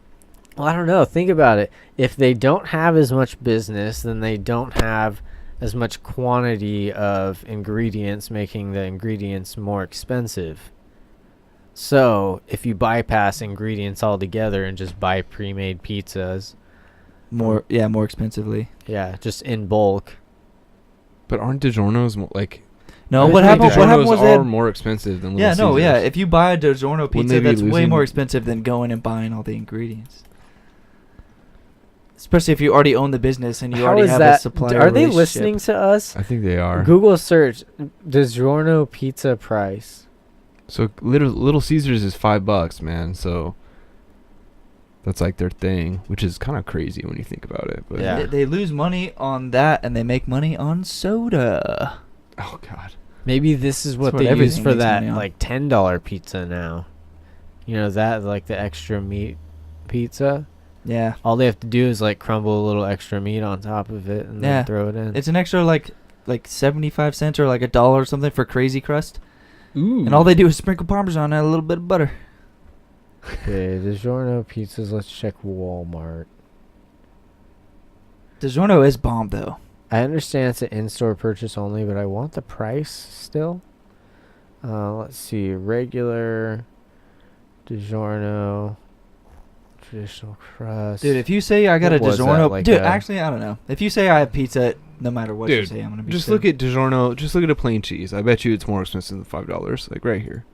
Well, I don't know. Think about it. If they don't have as much business, then they don't have as much quantity of ingredients, making the ingredients more expensive. So, if you bypass ingredients altogether and just buy pre-made pizzas, More expensively. yeah, just in bulk. But aren't DiGiorno's more, like... No, I what think happened? What happened DiGiorno's was they are had, more expensive than Little yeah, no, Caesars. yeah. If you buy a DiGiorno Wouldn't pizza, they be that's way losing- more expensive than going and buying all the ingredients. Especially if you already own the business and you How already is have that? a supplier Are they relationship. listening to us? I think they are. Google search DiGiorno pizza price. So Little Caesars is $5, man. So that's like their thing, which is kind of crazy when you think about it. But Yeah. They lose money on that, and they make money on soda. Oh God. Maybe this is what what they use everything for makes that money on. like $10 pizza now. You know that like the extra meat pizza. Yeah, All they have to do is like crumble a little extra meat on top of it and Yeah. then throw it in. it's an extra like 75 cents or like $1 or something for crazy crust, Ooh. and all they do is sprinkle Parmesan and a little bit of butter. Okay, DiGiorno pizzas. Let's check Walmart. DiGiorno is bomb though. I understand it's an in-store purchase only, but I want the price still. Let's see. Regular DiGiorno traditional crust. Dude, if you say I got What a was that, DiGiorno, like dude, a- actually I don't know. If you say I have pizza, no matter what you Dude, say, I'm gonna be. Just sick. look at DiGiorno. Just look at a plain cheese. I bet you it's more expensive than $5. Like right here.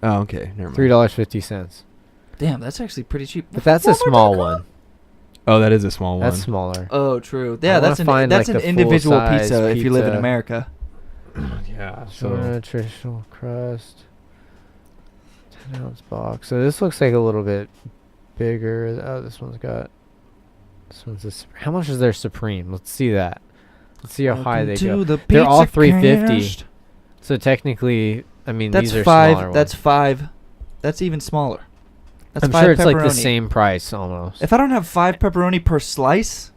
Oh, okay. Never mind. $3.50. Damn, that's actually pretty cheap. But that's a small one. Oh, that is a small one. That's smaller. Oh, true. Yeah, I that's wanna find, that's like, an the individual full-size pizza if you live in pizza. America. Yeah. DiGiorno traditional crust. 10-ounce box. So this looks like a little bit bigger. Oh, this one's got. This one's a. How much is their Supreme? Let's see that. Let's see how high they go. They're all $3.50. So technically, I mean, That's these are five. smaller That's ones. 5. That's even smaller. That's I'm 5 sure it's like the pepperoni. same price almost. If I don't have 5 pepperoni per slice,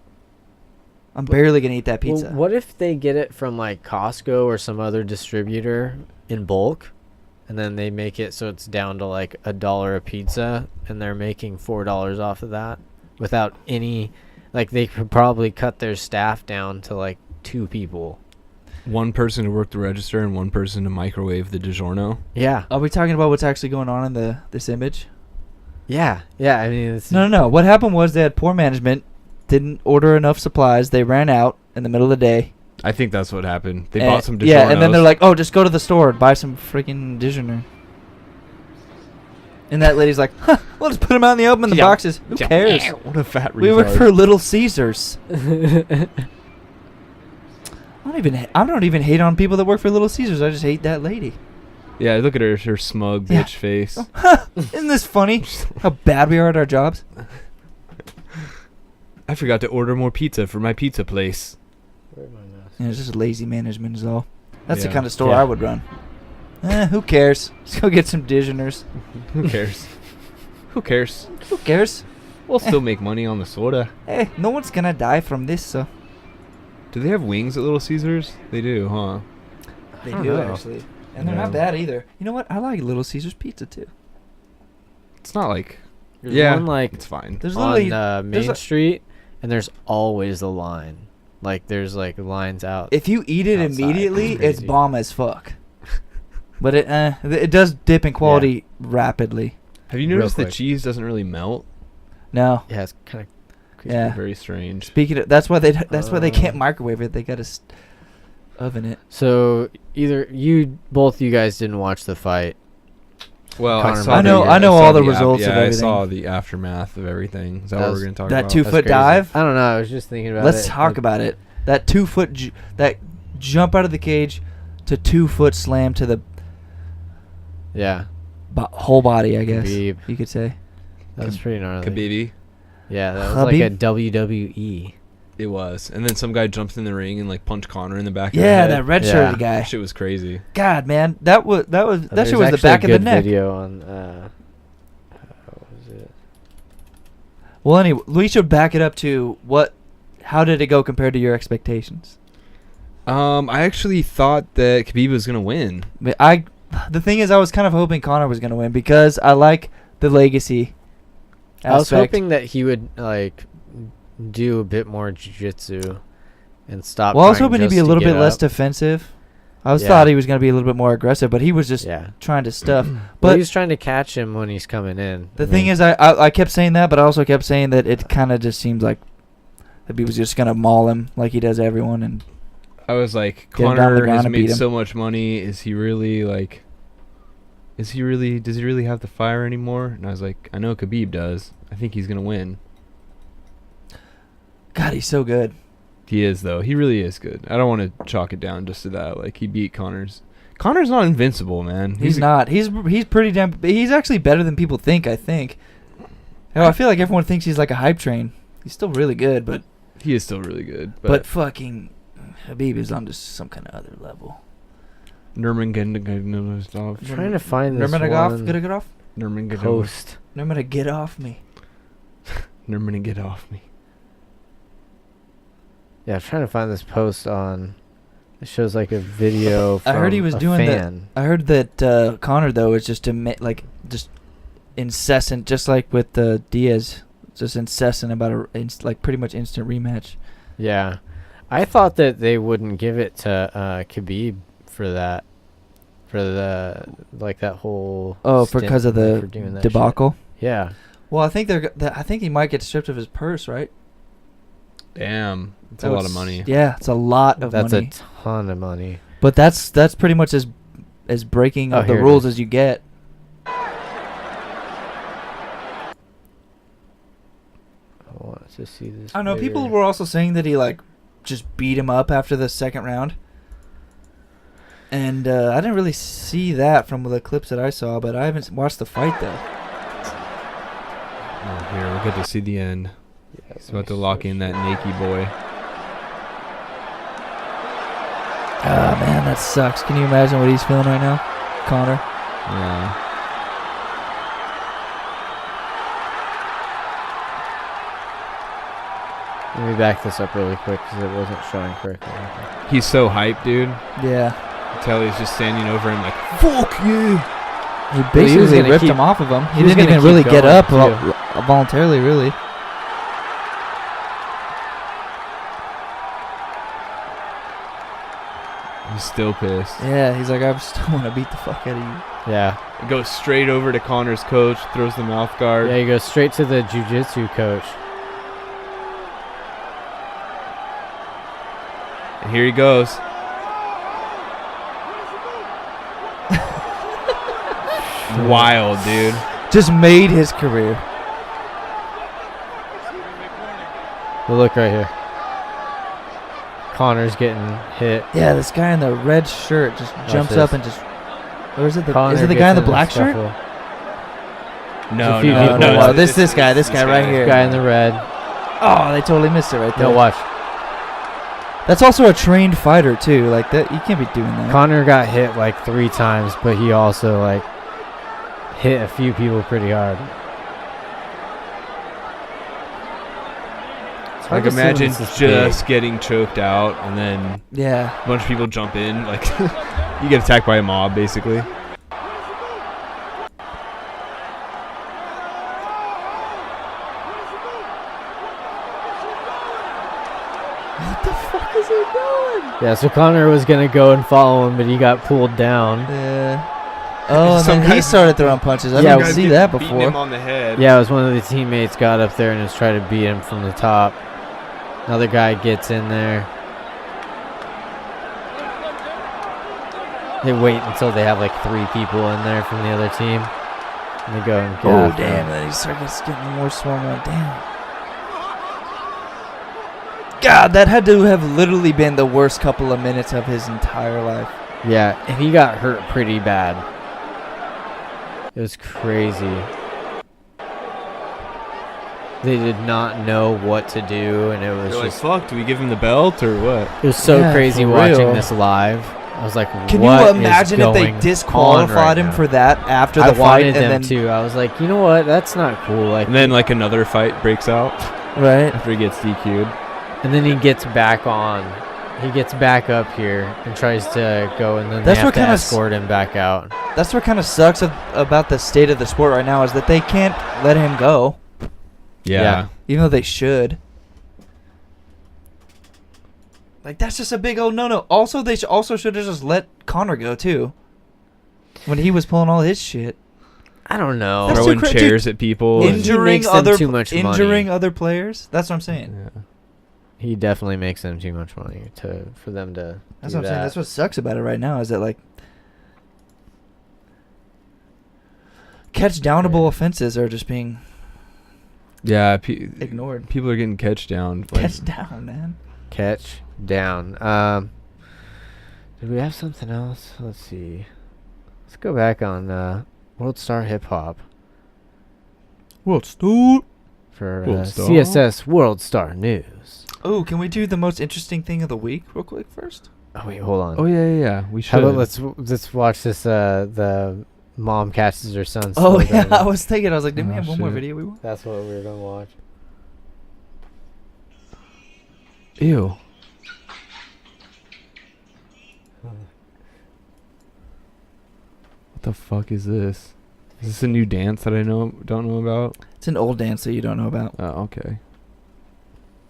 I'm barely gonna eat that Well, pizza. what if they get it from like Costco or some other distributor in bulk, and then they make it so it's down to like $1 a pizza, and they're making $4 off of that without any, like they could probably cut their staff down to like 2 people. One person to work the register and one person to microwave the DiGiorno. Yeah, Are we talking about what's actually going on in this image? yeah. I mean, it's, No. What happened was they had poor management, didn't order enough supplies. They ran out in the middle of the day. I think that's what happened. They And- bought some DiGiornos. Yeah, and then they're like, "Oh, just go to the store and buy some freaking DiGiorno." And that lady's like, "Huh, we'll just put them out in the open in the Yeah. boxes. Who cares? What a fat retard. We work for Little Caesars." I don't even hate on people that work for Little Caesars. I just hate that lady. Yeah, look at her smug Yeah. bitch face. Isn't this funny? How bad we are at our jobs. I forgot to order more pizza for my pizza place. Yeah, it's just lazy management is all. That's the Yeah. kind of store Yeah. I would run. Who cares? Let's go get some DiGiornos. Who cares? Who cares? Who cares? We'll still make money on the soda. Hey, no one's gonna die from this, so. Do they have wings at Little Caesars? They do, huh? They don't do, know. actually. And they're Yeah. not bad either. You know what? I like Little Caesars pizza, too. It's not like... There's yeah, one like it's fine. There's literally... on there's Main a- Street, and there's always a line. Like there's like lines out. If you eat it Outside, immediately, it's it's crazy. bomb as fuck. But it does dip in quality rapidly. Have you Real noticed the quick. cheese doesn't really melt? No. Yeah, it's kind of Yeah. Very strange. Speaking of, that's why they can't Uh, microwave it. They gotta oven it. So either both you guys didn't watch the fight. Well, Conor I McGregor. saw all the af- results of Yeah, I everything. saw the aftermath of everything. Is that what we're going to talk That about? 2-foot That's crazy. dive. I don't know. I was just thinking about it. Let's talk about it. That 2-foot, that jump out of the cage to 2-foot slam to the Yeah, whole body, I guess Khabib. you could say. That was pretty gnarly. Khabib. Yeah, that was like a Khabib? WWE. It was. And then some guy jumped in the ring and like punched Connor in the back of the Yeah, head. that red Yeah. shirted guy. That shit was crazy. God, man, that shit was There's the actually back a of the good neck. video on. What was it? Well, anyway, we should back it up to how did it go compared to your expectations? I actually thought that Khabib was going to win. The thing is, I was kind of hoping Connor was gonna win because I like the legacy aspect. I was hoping that he would like do a bit more jiu-jitsu and stop. Well, I was trying hoping he'd just be a to little get bit less up. defensive. I Yeah. thought he was gonna be a little bit more aggressive, but he was just Yeah, trying to stuff. but But he's trying to catch him when he's coming in. the thing is, I kept saying that, but I also kept saying that it kind of just seems like that he was just gonna maul him like he does everyone. And I was like, Get him down on the Connor ground has and beat made him. so much money. Is he really like? Does he really have the fire anymore? And I was like, I know Khabib does. I think he's gonna win. God, he's so good. He is though. He really is good. I don't want to chalk it down just to that. Like he beat Connor's. Connor's not invincible, man. He's not. He's pretty damn. He's actually better than people think. I think. I feel like everyone thinks he's like a hype train. He's still really good, but He is still really good. but fucking Habib is on just some kind of other level. Nurmagomedov. I'm trying to find this Nurmagomedov, one get off. Nurmagomedov. post. Nurmagomedov, get off me. Nurmagomedov, get off me. Yeah, I'm trying to find this post on. It shows like a video. I heard he from was a doing that. fan. I heard that Connor though is just just incessant, just like with Diaz, just incessant about like pretty much instant rematch. Yeah, I thought that they wouldn't give it to Khabib for that, for the like that whole. Oh, stint because of for the doing that shit. debacle. Yeah, Well, I think I think he might get stripped of his purse, right? Damn, it's a lot of money. Yeah, it's a lot of that's money. a ton of money. But that's pretty much as breaking Oh, of the here it rules is. as you get. I want to see this. I don't know. People later. were also saying that he like just beat him up after the second round. And I didn't really see that from the clips that I saw, but I haven't watched the fight though. Oh, here, we'll get to see the end. Yeah, He's about to lock in that naked boy. Ah man, that sucks. Can you imagine what he's feeling right now, Connor? Yeah. Let me back this up really quick because it wasn't showing correctly. He's so hyped, dude. Yeah. Telly's just standing over him like, fuck you. He was basically gonna ripped keep- him off of him. He he was didn't gonna even really keep get going, up too. voluntarily, really. He's still pissed. Yeah, he's like, I still want to beat the fuck out of you. Yeah. It goes straight over to Connor's coach, throws the mouth guard. Yeah, you go straight to the jiu-jitsu coach. And here he goes. Wild, dude. Just made his career. But look right here. Connor's getting hit. Yeah, this guy in the red shirt just jumps this. up and just. Or is it Connor is it the gets guy in the a black shirt? scuffle. No, a few no, people- no, no, this guy right here. Guy in the red. Oh, they totally missed it right there. No, watch. That's also a trained fighter too. Like that, you can't be doing that. Connor got hit like 3 times, but he also like hit a few people pretty hard. It's hard Like to see when imagine it's this just big. getting choked out and then Yeah. a bunch of people jump in. Like you get attacked by a mob, basically. What the fuck is he doing? Yeah, so Connor was gonna go and follow him, but he got pulled down. Yeah. Oh, and Some then he guys- started throwing punches. I Yeah, didn't see that before. him on the head. Yeah, it was one of the teammates got up there and was trying to beat him from the top. Another guy gets in there. They wait until they have like 3 people in there from the other team. And they go and get Oh, after damn. him. Then he starts getting more swung on. Damn. God, that had to have literally been the worst couple of minutes of his entire life. Yeah, and he got hurt pretty bad. It was crazy. They did not know what to do, and it was They're like, just fuck, do we give him the belt or what? it was so Yeah, crazy for watching real. this live. I was like, Can what you is imagine if they going disqualified on right him now? for that after I the fight? wanted And them then, to. I was like, you know what? That's not cool. Like, And then like another fight breaks out right? after he gets DQ'd. and then he gets back on. He gets back up here and tries to go, and then That's they have what to kinda escort him back out. That's what kind of sucks about the state of the sport right now is that they can't let him go, Yeah. even though they should. Like, that's just a big old no-no. Also, they also should have just let Connor go, too. When he was pulling all his shit. I don't know. That's Throwing too cra- chairs at people. In- and- He Injuring makes them other too much money. injuring other players. That's what I'm saying. Yeah. He definitely makes them too much money for them to. That's do what I'm saying. that. That's what sucks about it right now is that, like, catch downable offenses are just being Yeah, ignored. people are getting catch down. Like, Catch down, man. Catch down. Did we have something else? Let's see. Let's go back on World Star Hip Hop World Star. for World Star? CSS World Star News. Oh, can we do the most interesting thing of the week real quick first? Oh wait, hold on. oh yeah. We How should. about let's watch this. The mom catches her son. Oh, slow yeah. down. I was thinking. I was like, didn't we Oh, have one more shit. video we want? That's what we were gonna watch. Ew. What the fuck is this? Is this a new dance that I don't know about? It's an old dance that you don't know about. Oh, okay.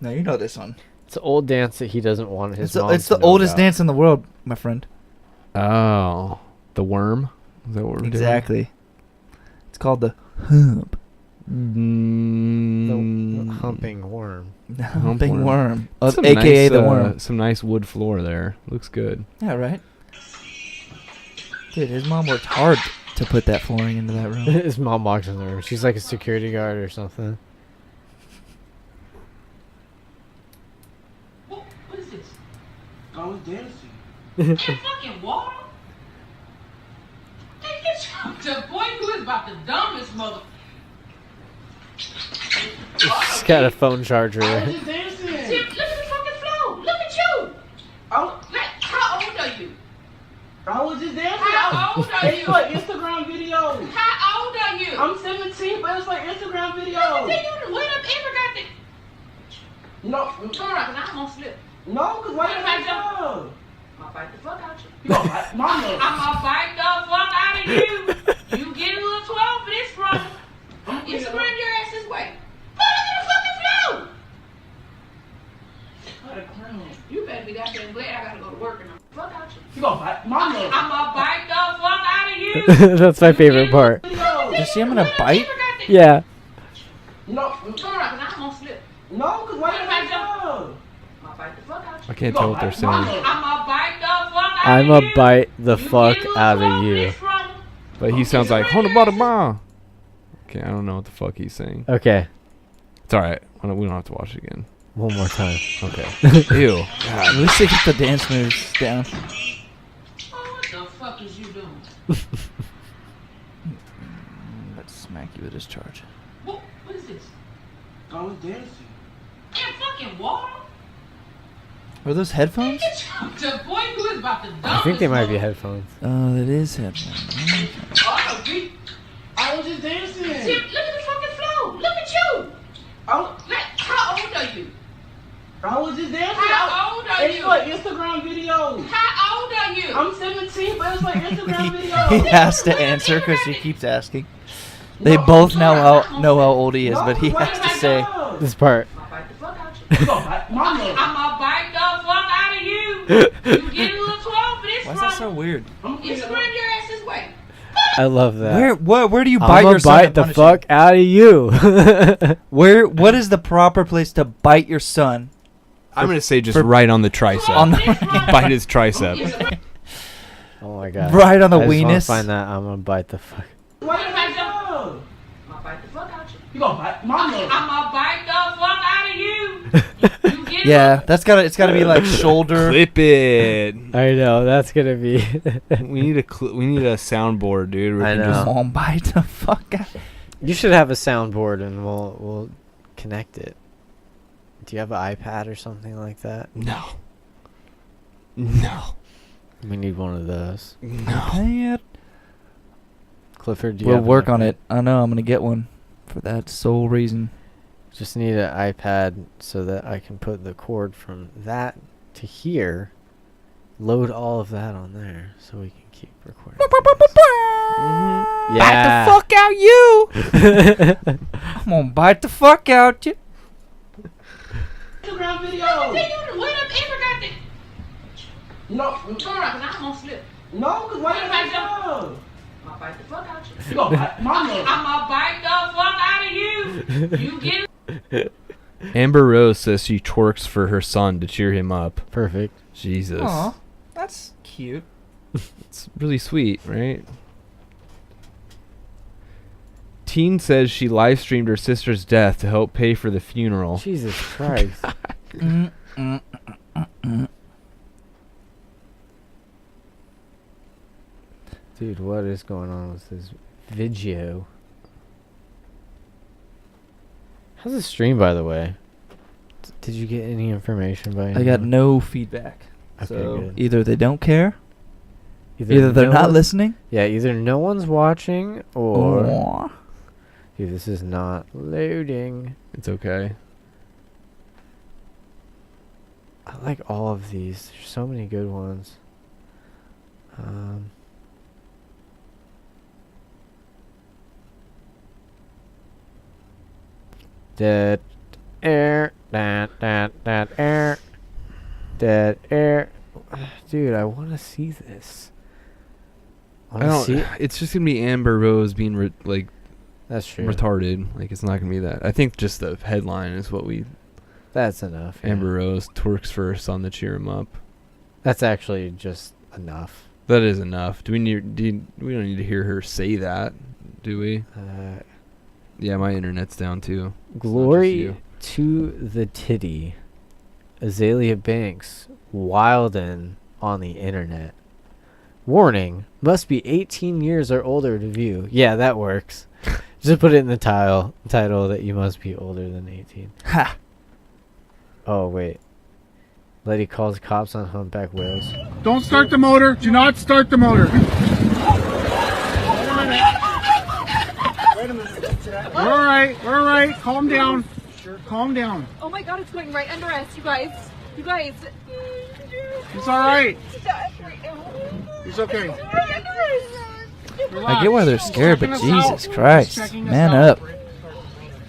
No, you know this one. It's an old dance that he doesn't want his mom It's to the know oldest about. dance in the world, my friend. Oh, the worm. Is that what we're doing? Exactly. It's called the hump. The Mm, humping worm. The humping worm. worm. Some AKA nice, the worm. Some nice wood floor there. Looks good. Yeah, right? Dude, his mom worked hard to put that flooring into that room. His mom walks in the room. She's like a security guard or something. What is this? I was dancing. In fucking water? Hey, get your the boy who is about the dumbest mother. She's got a phone charger. I was just dancing. See, look at the fucking flow. Look at you. How old are you? I was just dancing. How old are you? It's like Instagram videos. How old are you? I'm 17, but it's like Instagram videos. Let me tell you, wait up, ever got the... No. Turn around, because I'm going to slip. No, because why did I jump? I'm going to bite the fuck out you. You going to bite my mother. I'm going to bite the fuck out of you. You get a little 12 for this from. Instagram your ass this way. Put it in the fucking flow. What a crown. You better be goddamn glad I gotta go to work and I'm fuck out you. You gonna bite my mother. I'm gonna bite the fuck out of you. That's my favorite part. Does she have a bite? Yeah. No. Turn around, because I'm gonna slip. No, because why did I jump? I'm gonna bite the fuck out you. I can't tell what they're saying. I'm gonna bite the fuck out I'm of a you. bite the You fuck get a little out 12 of for you. this from. But he sounds like Honda. Okay, I don't know what the fuck he's saying. Okay. It's all right. We don't have to watch it again. One more time. Okay. Ew. At least they get the dance moves down. Oh, what the fuck is you doing? Let's smack you with his charge. What is this? I was dancing. In fucking water? Are those headphones? The boy who is about the dumbest I think they might be mother- headphones. Oh, that is headphones. Oh, we- I was just dancing. See, look at the fucking flow. Look at you. How old are you? I was just dancing. How old are you? It's like Instagram videos. How old are you? I'm 17, but it's like Instagram videos. He has to answer because she keeps asking. They both know how old he is, but he has to say. This part. I'm gonna bite the fuck out you. I'm gonna bite the fuck out of you. You get a little 12 for this Why from. is that so weird? Instagram your ass this way. I love that. Where do you bite I'm your gonna son? bite to the punish fuck out of you. What is the proper place to bite your son? I'm gonna say just for- right on the tricep. On the Bite his tricep. Oh my god. Right on the I just wanna weenus. find that. I'm gonna bite the fuck. What if I go? I'm gonna bite the fuck out you. You gonna bite my nose? I'm gonna bite the fuck out of you. You get Yeah, it's gotta be like shoulder. Clip it. I know that's gonna be. We need a soundboard, dude. where I we can know. just- Come on, bite the fuck out. You should have a soundboard and we'll connect it. Do you have an iPad or something like that? No. No. We need one of those. No. Man, Clifford, do you we'll have work an on iPad? it. I know I'm gonna get one for that sole reason. Just need an iPad so that I can put the cord from that to here, load all of that on there, so we can keep recording. Yeah. Bite the fuck out you! I'm gonna bite the fuck out you. Instagram video. Wait up, Amber got that. No, turn around, cause I'm gonna slip. No, cause what if I go? I'm gonna bite the fuck out you. You gonna bite my nose? I'm gonna bite the fuck out of you. You get it? Amber Rose says she twerks for her son to cheer him up. Perfect. Jesus. Aw, that's cute. It's really sweet, right? Teen says she live streamed her sister's death to help pay for the funeral. Jesus Christ. Dude, what is going on with this video? How's the stream, by the way? Did you get any information by I got anyone? no feedback. Okay, So good. either they don't care, either they're no not one- listening, Yeah, either no one's watching or... or Dude, this is not loading. It's okay. I like all of these. There's so many good ones. Dead air, that air, dead air. Dude, I want to see this. I don't. See it? It's just gonna be Amber Rose being That's true. retarded. Like it's not gonna be that. I think just the headline is what we. That's enough. yeah. Amber Rose twerks for her son to cheer him up. That's actually just enough. That is enough. Do we need? We don't need to hear her say that, do we? Yeah, my internet's down too. Glory you. to the titty. Azalea Banks wildin' on the internet. Warning, must be 18 years or older to view. Yeah, that works. Just put it in the title that you must be older than 18. ha. Oh, wait. Lady calls cops on humpback whales. Don't start the motor. Do not start the motor. We're all right. We're all right. Calm down. Calm down. Oh my god, it's going right under us, you guys. You guys. It's all right. It's right now. It's okay. It's right under us. I get why they're scared, but Checking us out. Jesus Christ, Checking us man out. up.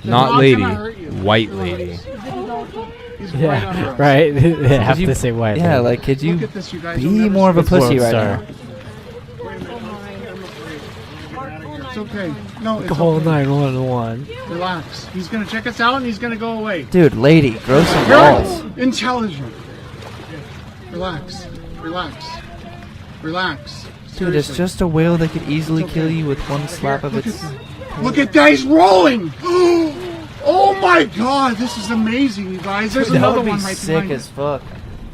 Not not lady, gonna hurt you. white lady. He's right under Yeah, us. right. They have you- to say white. Yeah, lady. like, could you Look at this, you guys. You'll be never more of a see this. pussy right Star. now? It's okay. No, it's Call okay. 911. Relax. He's gonna check us out and he's gonna go away. Dude, lady, grow some You're balls. intelligent. Relax. Relax. Relax. Dude, it's Seriously. just a whale that could easily It's kill okay. you with one slap of Look its... at- Look at that, he's rolling! Oh my god, this is amazing, you guys. There's That another would be one right sick behind as fuck.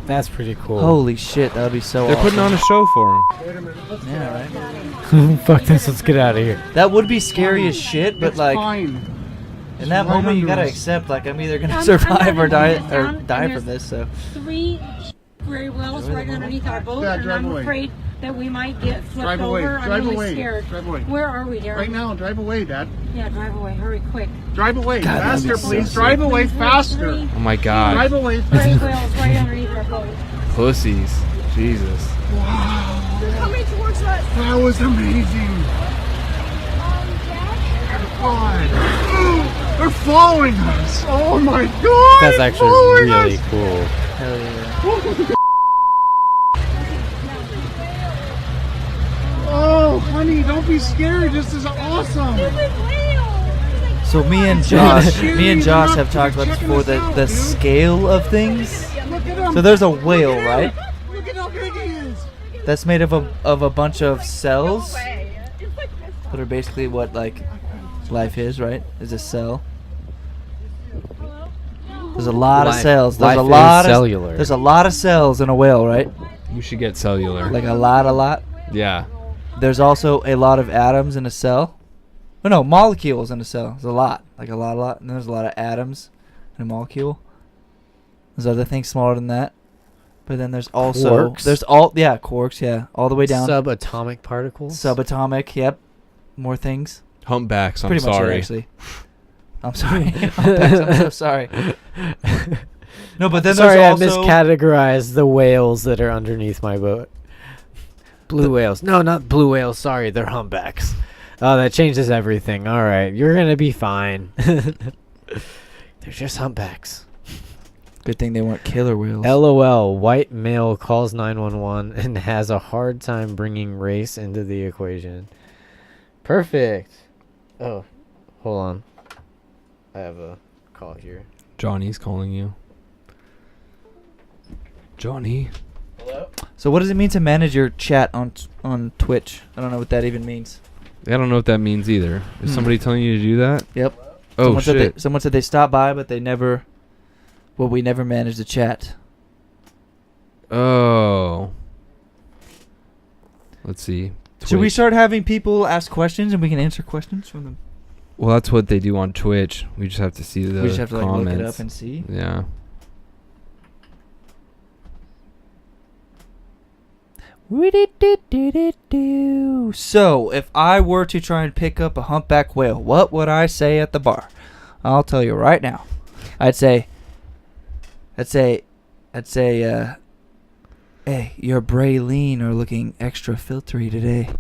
That's pretty cool. Holy shit, that would be so They're awesome. putting on a show for him. Yeah, right? Fuck this. Let's get out of here. That would be scary as shit, but It's like, fine. in that right moment you under gotta us. accept, like, I'm either gonna I'm survive or not die, gonna or down, and die there's- from this, so... 3 gray whales right underneath our boat, Yeah, and drive I'm away. afraid that we might get flipped Drive away. over. I'm Drive really away. scared. Drive away. Where are we, Darren? Right now, drive away, Dad. Yeah, drive away. Hurry, quick. Drive away. God, that'd Faster, be so please. sick. Drive away Please, faster. three Oh my Drive god. away gray faster. whales right underneath our boat. Pussies. Jesus. Coming towards us. That was amazing. God. They're following us. Oh my god. That's they're actually following really us. cool. Hell yeah. Oh, honey, don't be scared. This is awesome. So me and Josh have talked about this before, the scale of things. Look at him. So there's a whale, right? Look at how big he is. That's made of a bunch of cells that are basically what like life is, right? Is a cell. There's a lot of cells. There's a lot of cellular. There's a lot of cells in a whale, right? We should get cellular. Like a lot. Yeah. There's also a lot of atoms in a cell. Oh no, molecules in a cell. There's a lot. Like a lot. And there's a lot of atoms in a molecule. There's other things smaller than that. But then there's also Quarks? quarks, yeah. All the way down. Subatomic particles. Subatomic, yep. More things. Humpbacks. I'm Pretty much it, sorry. actually. I'm sorry. Humpbacks, I'm so sorry. No, but then Sorry, there's I also miscategorized the whales that are underneath my boat. Blue whales. No, not blue whales. Sorry, they're humpbacks. Oh, that changes everything. All right, you're gonna be fine. They're just humpbacks. Good thing they weren't killer whales. LOL. White male calls 911 and has a hard time bringing race into the equation. Perfect. Oh, hold on. I have a call here. Johnny's calling you. Johnny. So what does it mean to manage your chat on Twitch? I don't know what that even means. I don't know what that means either. Is somebody telling you to do that? Yep. Oh, shit. Someone said they stopped by, but they never. Well, we never managed the chat. Oh. Let's see. Should we Twitch. start having people ask questions and we can answer questions from them? Well, that's what they do on Twitch. We just have to see the We just have to like comments. look it up and see. Yeah. So, if I were to try and pick up a humpback whale, what would I say at the bar? I'll tell you right now. I'd say, hey, your Braylene are looking extra filtery today.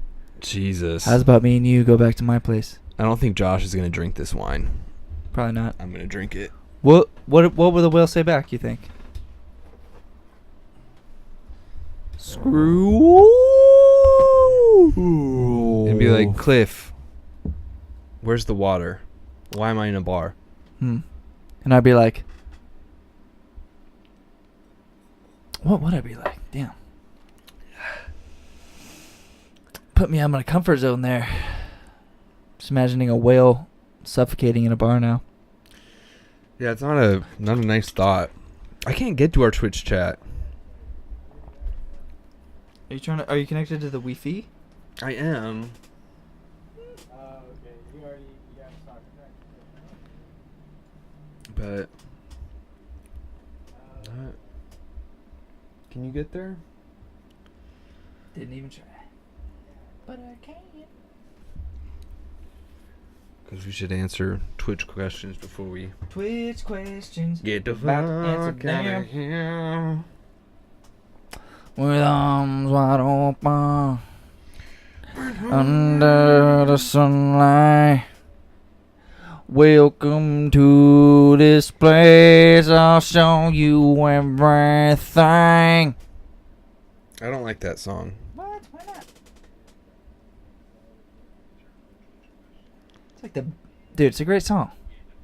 Jesus. How's about me and you go back to my place? I don't think Josh is going to drink this wine. Probably not. I'm going to drink it. What will the whale say back, you think? Screw. It'd be like, Cliff, where's the water? Why am I in a bar? And I'd be like, what would I be like? Damn. Put me out of my comfort zone there. Just imagining a whale suffocating in a bar now. Yeah, it's not a nice thought. I can't get to our Twitch chat. Are you connected to the Wi-Fi? I am. Okay. You got to start But can you get there? Didn't even try. But I can. Because we should answer Twitch questions before we Twitch questions. get the About to answer fuck out them. of here. With arms wide open under the sunlight. Welcome to this place. I'll show you everything. I don't like that song. What? Why not? It's like dude, it's a great song.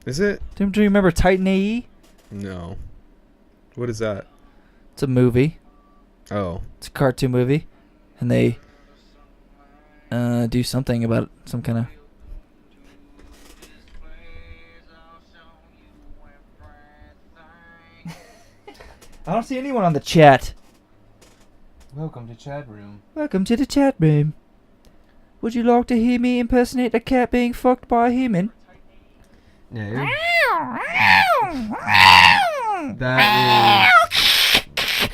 Is it? Do you remember Titan AE? No. What is that? It's a movie. Oh. It's a cartoon movie, and they do something about some kind of. I don't see anyone on the chat. Welcome to chat room. Welcome to the chat room. Would you like to hear me impersonate a cat being fucked by a human? No. That is.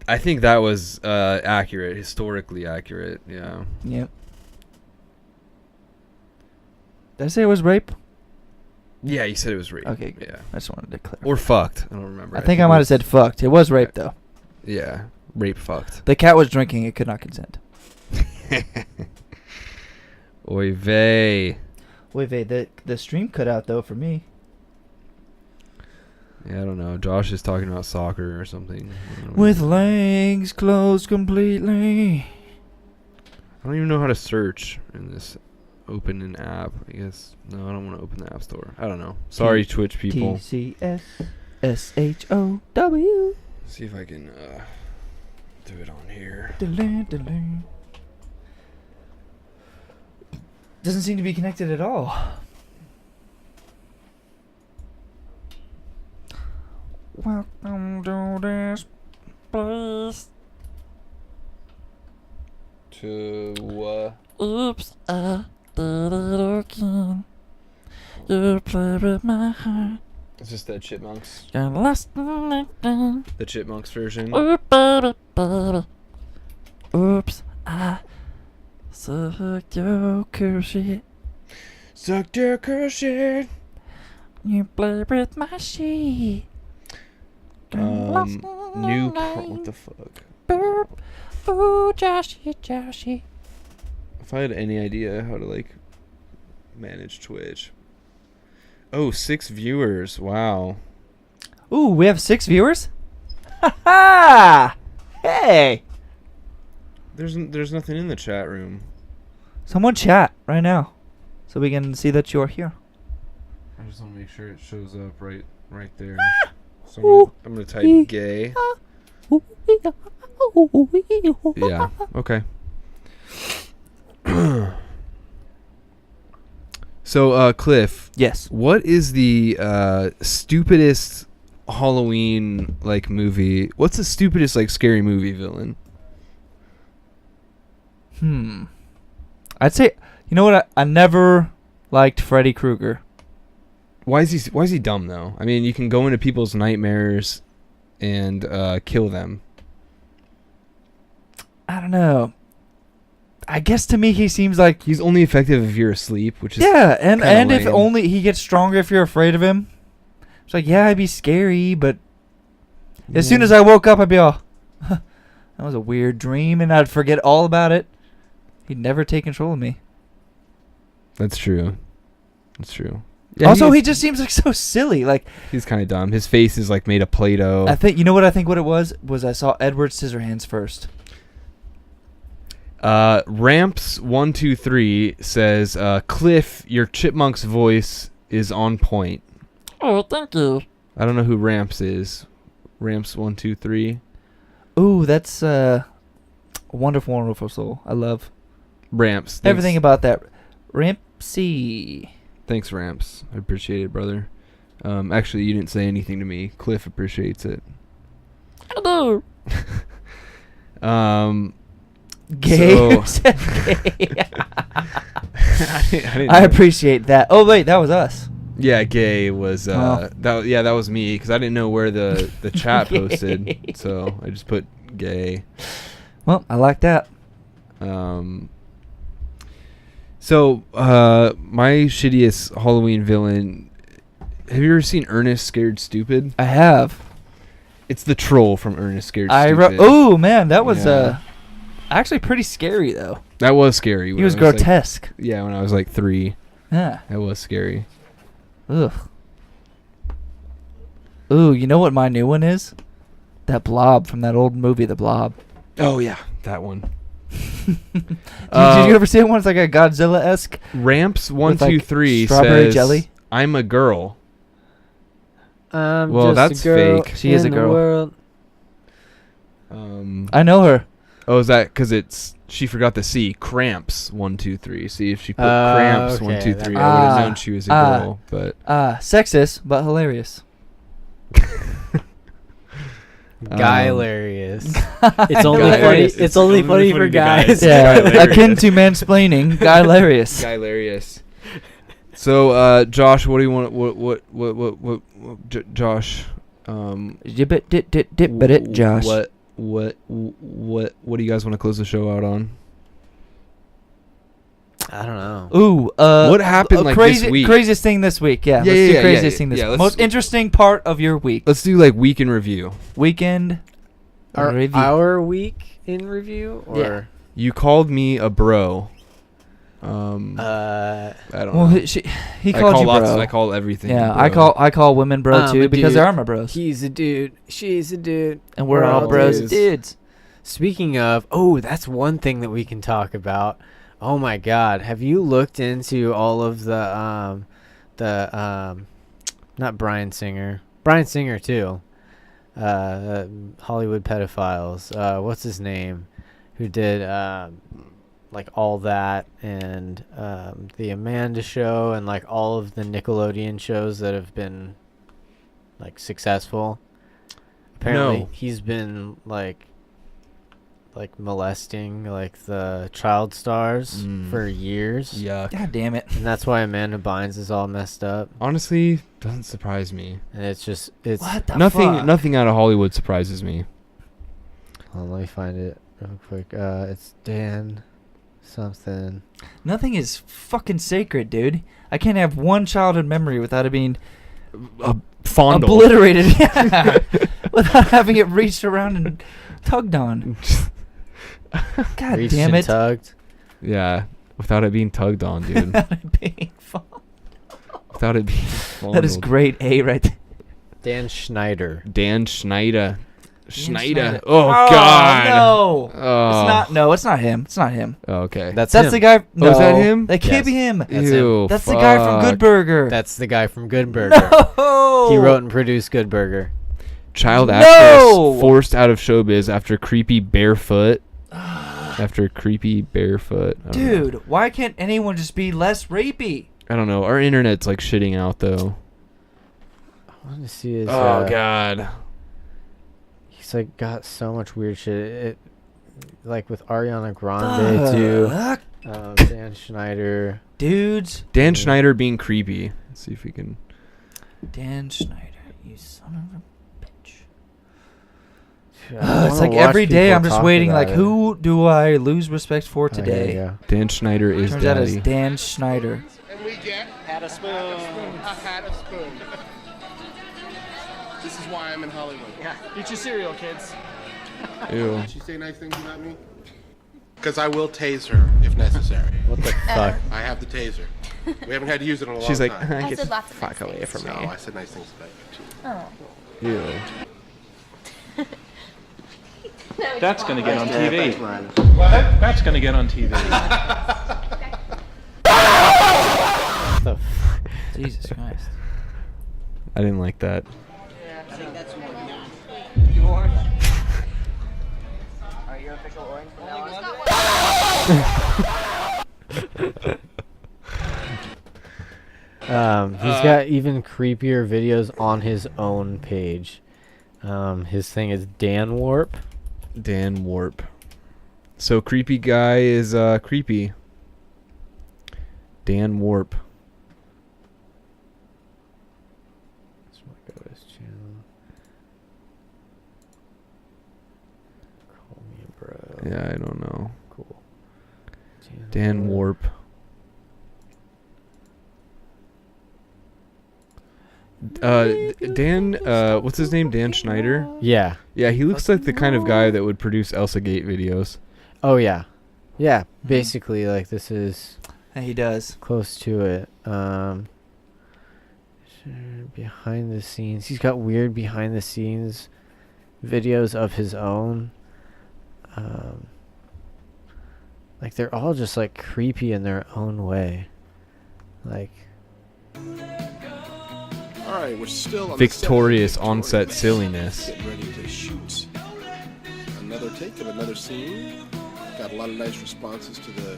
I think that was accurate, historically accurate. Yeah. Yep. Did I say it was rape? Yeah, you said it was rape. Okay, good. Yeah. I just wanted to clarify. Or fucked. I don't remember. I think I might have said fucked. It was rape, though. Yeah. Rape fucked. The cat was drinking. It could not consent. Oy vey. Wait, the stream cut out, though, for me. Yeah, I don't know. Josh is talking about soccer or something. With legs closed completely. I don't even know how to search in this open an app. I guess. No, I don't want to open the app store. I don't know. Sorry, Twitch people. TCS SHOW. See if I can do it on here. Doesn't seem to be connected at all. Welcome to this place. To Oops, I did it again. You play with my heart. it's just that Chipmunks. Got lost in it again. The Chipmunks version. Oops, I sucked your cushion. Sucked your cushion. You play with my shit. New what the fuck? Burp. Ooh, Joshy, Joshy. If I had any idea how to like manage Twitch. Oh, 6 viewers. Wow. Ooh, we have 6 viewers? Ha ha! Hey! There's nothing in the chat room. Someone chat right now so we can see that you're here. I just want to make sure it shows up right there. Ah! So I'm gonna type gay. Yeah. Okay. So, Cliff, Yes. what is the stupidest Halloween like movie? What's the stupidest like scary movie villain? I'd say, you know what? I never liked Freddy Krueger. Why is he dumb though? I mean, you can go into people's nightmares and kill them. I don't know. I guess to me he seems like He's only effective if you're asleep, which is and if lame. only he gets stronger if you're afraid of him. It's like, yeah, it'd be scary, but as soon as I woke up, I'd be all, that was a weird dream, and I'd forget all about it. He'd never take control of me. That's true. That's true. Yeah, Also, he just seems like so silly. Like, he's kind of dumb. His face is like made of Play-Doh. I think, you know what I think what it was I saw Edward Scissorhands first. Ramps123 says, Cliff, your chipmunk's voice is on point. Oh, thank you. I don't know who Ramps is. Ramps123. Ooh, that's wonderful, wonderful soul. I love Ramps. Thanks. everything about that. Rampsy. Thanks, Ramps. I appreciate it, brother. Actually, you didn't say anything to me. Cliff appreciates it. Hello. Gay. Gay. Said gay. I didn't I know. appreciate that. Oh wait, that was us. Yeah, gay was Oh. that was me because I didn't know where the chat Gay. posted, so I just put gay. Well, I like that. So my shittiest Halloween villain. Have you ever seen Ernest Scared Stupid? I have. It's the troll from Ernest Scared I Stupid. oh man, that was Yeah. actually pretty scary though. That was scary. when He was I like- grotesque. yeah, when I was like 3, Yeah. that was scary. Ugh. Ooh, you know what my new one is? That blob from that old movie, The Blob. Oh yeah, that one. Did you ever see it one? It's like a Godzilla-esque. Ramps123 strawberry says, jelly? I'm a girl. Well, that's fake. She is a girl. World. I know her. Oh, is that because she forgot the C? Cramps123. See, if she put Okay, Cramps123, I would Ah, have known she was a ah. girl. But Sexist, but hilarious. Guy Um, hilarious. It's only funny. Hilarious. It's only funny for guys. Yeah, Guy-larious. akin to mansplaining. Guy hilarious. hilarious. So, Josh, what do you want? What Josh? Dip it, Josh. What do you guys want to close the show out on? I don't know. Ooh, What happened, like, this week? Craziest thing this week. Yeah, Yeah, let's yeah, do yeah, craziest yeah, thing this yeah, week. let's- Most interesting part of your week. Let's do like week in review. Weekend review. Our week in review, or Yeah. You called me a bro. I don't Well, know. he I called call you lots. bro. I call everything. Yeah, bro. I call women bro I'm too a because dude. they are my bros, he's a dude, she's a dude, and we're all all bros dudes. dudes. Speaking of, that's one thing that we can talk about. Oh my God, have you looked into all of the not Bryan Singer too, Hollywood pedophiles. What's his name? Who did like All That and the Amanda Show and like all of the Nickelodeon shows that have been like successful. Apparently, No. he's been like molesting like the child stars for years. Yuck. God damn it. And that's why Amanda Bynes is all messed up. Honestly, doesn't surprise me. And it's What the Nothing fuck? nothing out of Hollywood surprises me. Hold on, let me find it real quick. It's Dan something. Nothing is fucking sacred, dude. I can't have one childhood memory without it being Fondle. obliterated. Yeah. Without having it reached around and tugged on. God Reached damn and it. tugged. Yeah, without it being tugged on, dude. Without it being Without it being That is fondled. great A right there. Dan Schneider. Dan Schneider. Schneider. Oh, God. No. Oh. It's not him. It's not him. Oh, okay. That's That's him. the guy. No, is that him? That can't be Yes. him. That's him. Ew, That's the guy from Good fuck. Burger. That's the guy from Good Burger. No. He wrote and produced Good Burger. Child No! actress forced out of showbiz after creepy barefoot. I don't know. Dude, why can't anyone just be less rapey? I don't know. Our internet's like shitting out though. I want to see his. Oh God. He's like got so much weird shit. It like with Ariana Grande too. Fuck. Dan Schneider. Dudes. Dan Schneider being creepy. Let's see if we can. Dan Schneider, you son of a bitch. I It's wanna like watch every day people I'm just talk waiting. about Like, it. who do I lose respect for Oh, here we today? go. Dan Schneider is Turns out it's daddy. Dan Schneider. And we get had a spoon. A hat of spoon. This is why I'm in Hollywood. Yeah. Eat your cereal, kids. Ew. Did she say nice things about me? Because I will tase her if necessary. What the fuck? I have the taser. We haven't had to use it in a long She's like, time. get the said lots of fuck nice away things. from No, me. I said nice things about you too. Ew. That's going to get on Thanks, TV. Ryan. That's going to get on TV. What the f- Jesus Christ. I didn't like that. I think that's more. Are you official orange from now on? He's got even creepier videos on his own page. His thing is Dan Warp. Dan Warp. So creepy guy is creepy. Dan Warp. Let's go to his channel. Call me a bro. Yeah, I don't know. Cool. Dan Warp. Dan, what's his name? Dan Schneider? Yeah. Yeah, he looks like the kind of guy that would produce Elsa Gate videos. Oh yeah. Yeah. Basically, like this is Yeah, he does. close to it. Behind the scenes, he's got weird behind the scenes videos of his own. Like they're all just like creepy in their own way. Like All right, we're still on Victorious the set of on-set Victorious. silliness. Getting ready to shoot another take of another scene. Got a lot of nice responses to the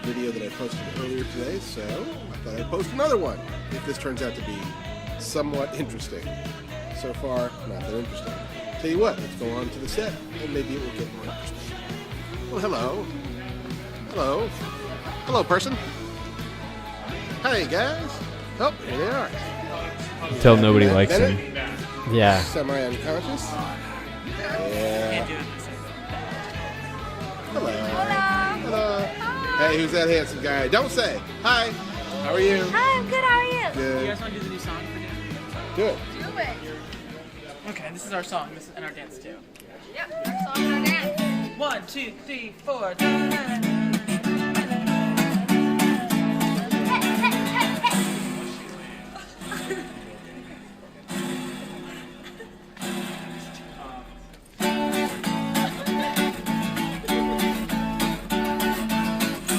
video that I posted earlier today, so I thought I'd post another one if this turns out to be somewhat interesting. So far, not that interesting. Tell you what, let's go on to the set, and maybe it will get more interesting. Well, hello. Hello. Hello, person. Hey, guys. Oh, here they are. Tell nobody likes him. yeah. Semi-unconscious. Yeah. Hello. Hello. Hey, who's that handsome guy? Don't say. Hi. How are you? Hi, I'm good. How are you? Good. You guys want to do the new song for now? Do it. Do it. Okay, this is our song. This is and our dance too. Yep. Our song and our dance. 1, 2, 3, 4.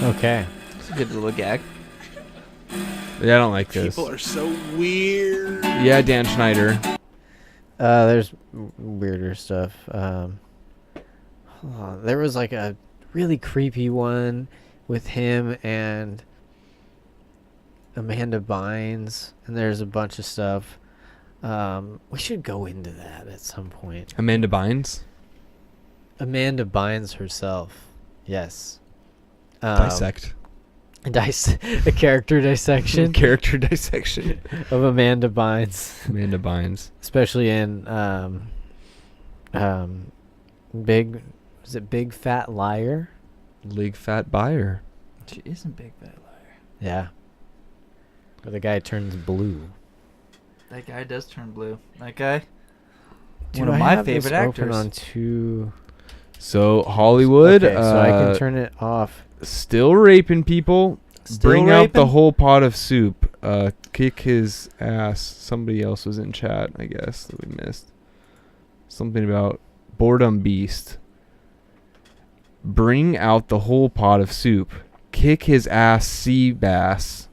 Okay. It's a good little gag. Yeah, I don't like this. People are so weird. Yeah, Dan Schneider. There's weirder stuff. Hold on. There was like a really creepy one with him and Amanda Bynes, and there's a bunch of stuff. We should go into that at some point. Amanda Bynes? Amanda Bynes herself. Yes. Dissect. A character dissection. Character dissection. Of Amanda Bynes. Amanda Bynes. Especially in Big Fat Liar? Big Fat Buyer. She isn't Big Fat Liar. Yeah. Where the guy turns blue. That guy does turn blue. That guy. Dude, One of I my have this favorite open actors. on two. So Hollywood, Okay, so I can turn it off. Still raping people. Still Bring out the raping? whole pot of soup. Kick his ass. Somebody else was in chat, I guess, that we missed. Something about boredom beast. Bring out the whole pot of soup. Kick his ass, sea bass.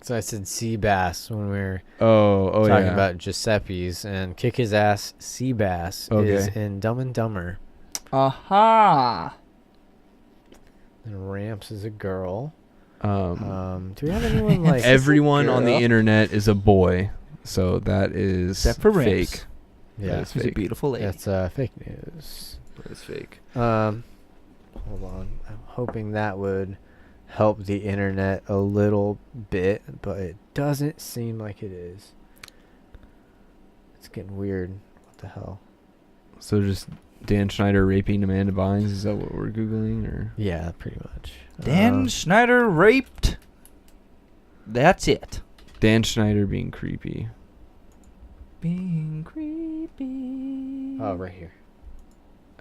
So I said sea bass when we were talking talking about Giuseppe's, and kick his ass sea bass is Okay. in Dumb and Dumber. Aha. And Ramps is a girl. Um, Do we have anyone like everyone on the girl. internet is a boy, so that is Except for fake. Ramps. Yeah, That is She's a fake. beautiful lady. that's fake news. That is fake. Hold on. I'm hoping that would help the internet a little bit, but it doesn't seem like it is. It's getting weird. What the hell? So just Dan Schneider raping Amanda Bynes, is that what we're Googling? Or Yeah, pretty much. Dan Schneider raped. That's it. Dan Schneider being creepy. Being creepy. Oh, right here.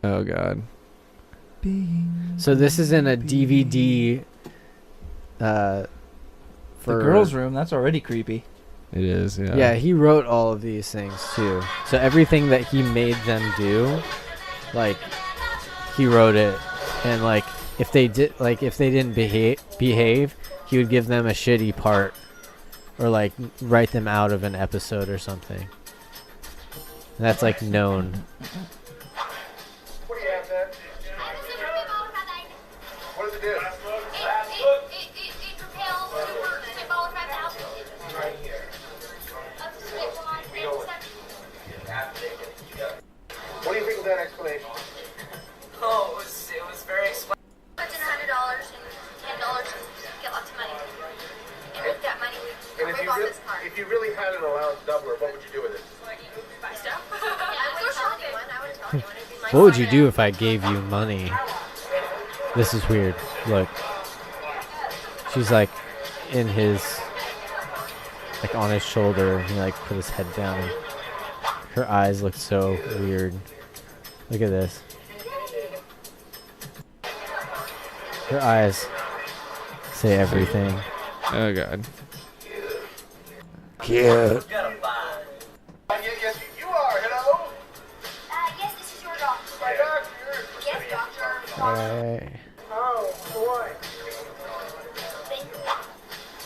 Oh, God. Being So this is in a DVD. the For girls' room. That's already creepy. It is, yeah. Yeah, he wrote all of these things too. So everything that he made them do, like, he wrote it, and like if they didn't behave, he would give them a shitty part, or like write them out of an episode or something. And that's like known. What do you have there? What does it do? It propels to ball of 5,000. Right here. What do you think of that explanation? Oh, it was very expensive. Put in $100 and $10 and get lots of money. And with that money, we bought this car. If you really had an allowance doubler, what would you do with it? Buy stuff. Yeah, I wouldn't tell anyone. I wouldn't tell anyone. It'd be my What would you car. do if I gave you money? This is weird. Look. She's like in his, like on his shoulder, and he like put his head down. And her eyes look so weird. Look at this. Her eyes say everything. Oh, God. Cute. Yes, you are. Hello? Yes, this is your doctor. My doctor. Yes, doctor. Alright. Oh, boy.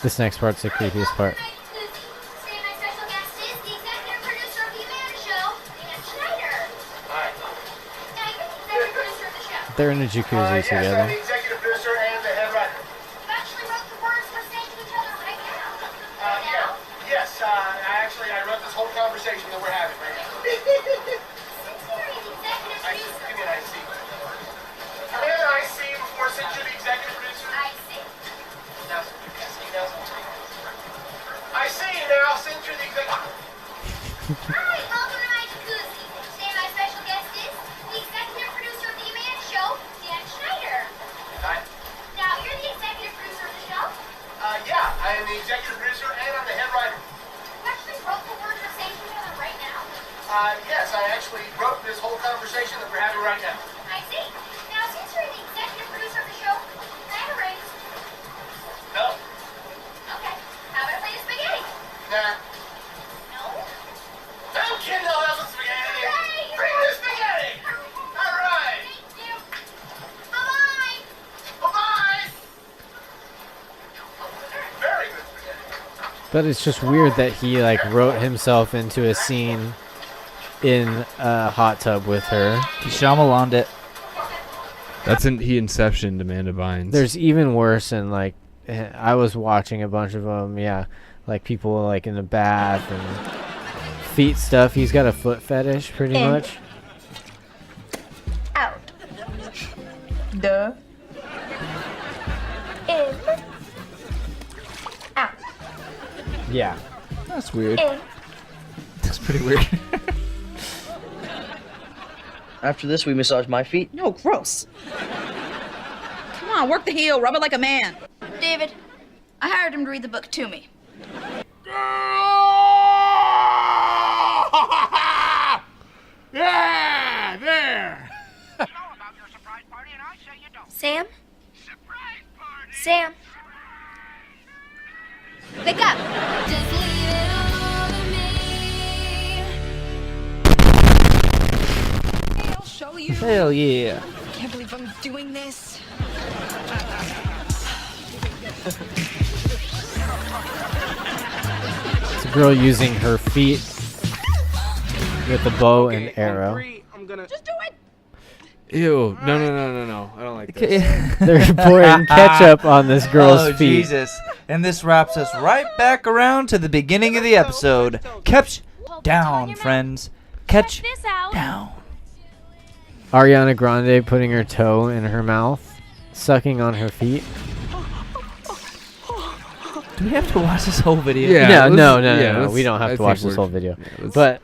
This next part's the creepiest part. Today, my special guest is the executive producer of The Amanda Show, Dan Schneider. Hi. Now, you're the executive producer of the show. They're in a jacuzzi Yes, together. I'm the executive producer and the head writer. You actually wrote the words we're saying to each other right now. Right Yeah. now? Yes, I wrote this whole conversation that we're having right now. Since you're the executive Give producer. me an IC. Give me an IC before since you're the executive producer. I see. I see you now since you're the executive. Hi, welcome to my jacuzzi. Today, my special guest is the executive producer of The Amanda Show, Dan Schneider. Hi. Now, you're the executive producer of the show. Yeah, I am the executive producer and I'm the head writer. You actually wrote the words we're saying to each other right now. Yes, I actually wrote this whole conversation that we're having right now. I see. Now, since you're the executive producer of the show, can I have a raise? No. Okay. How about I play the spaghetti? Nah. No? I'm kidding, I'll have some spaghetti. Hooray! Bring the spaghetti! All right. Thank you. Bye-bye. Bye-bye. Very good spaghetti. But it's just weird that he like wrote himself into a scene in a hot tub with her. He Shyamalan'd it. He inceptioned Amanda Bynes. There's even worse, and like I was watching a bunch of them. Yeah, like people like in the bath and feet stuff. He's got a foot fetish, pretty much. Out. Duh. In. Out. Yeah. That's weird. In. That's pretty weird. After this, we massage my feet. No, gross. Come on, work the heel, rub it like a man. David, I hired him to read the book to me. Yeah, there. Sam? Sam? Wake up! I'll show you. Hell yeah. Can't believe I'm doing this. It's a girl using her feet with a bow and arrow. Just do it. Ew. No. I don't like this. They're pouring ketchup on this girl's feet. Jesus. And this wraps us right back around to the beginning of the episode. Ketchdown, friends. Ketchdown. Ariana Grande putting her toe in her mouth, sucking on her feet. Do we have to watch this whole video? Yeah. No. We don't have to watch this whole video. But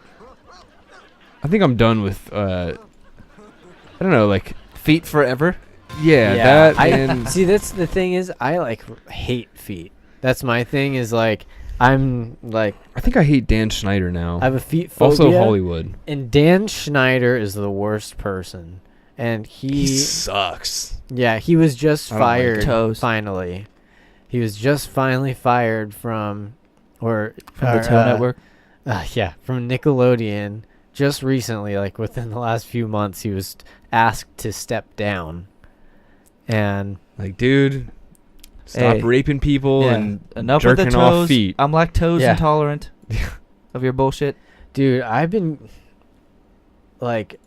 I think I'm done with. I don't know, like feet forever. Yeah, that and see. That's the thing is, I like hate feet. That's my thing. Is like I'm like I think I hate Dan Schneider now. I have a feet phobia. Also Hollywood. And Dan Schneider is the worst person, and he sucks. Yeah, he was just fired. Like finally, he was just finally fired from the Toe Network. Yeah, from Nickelodeon. Just recently, like within the last few months, he was asked to step down. And like, dude, stop raping people and enough jerking with the toes. off feet. I'm lactose intolerant of your bullshit. Dude, I've been like,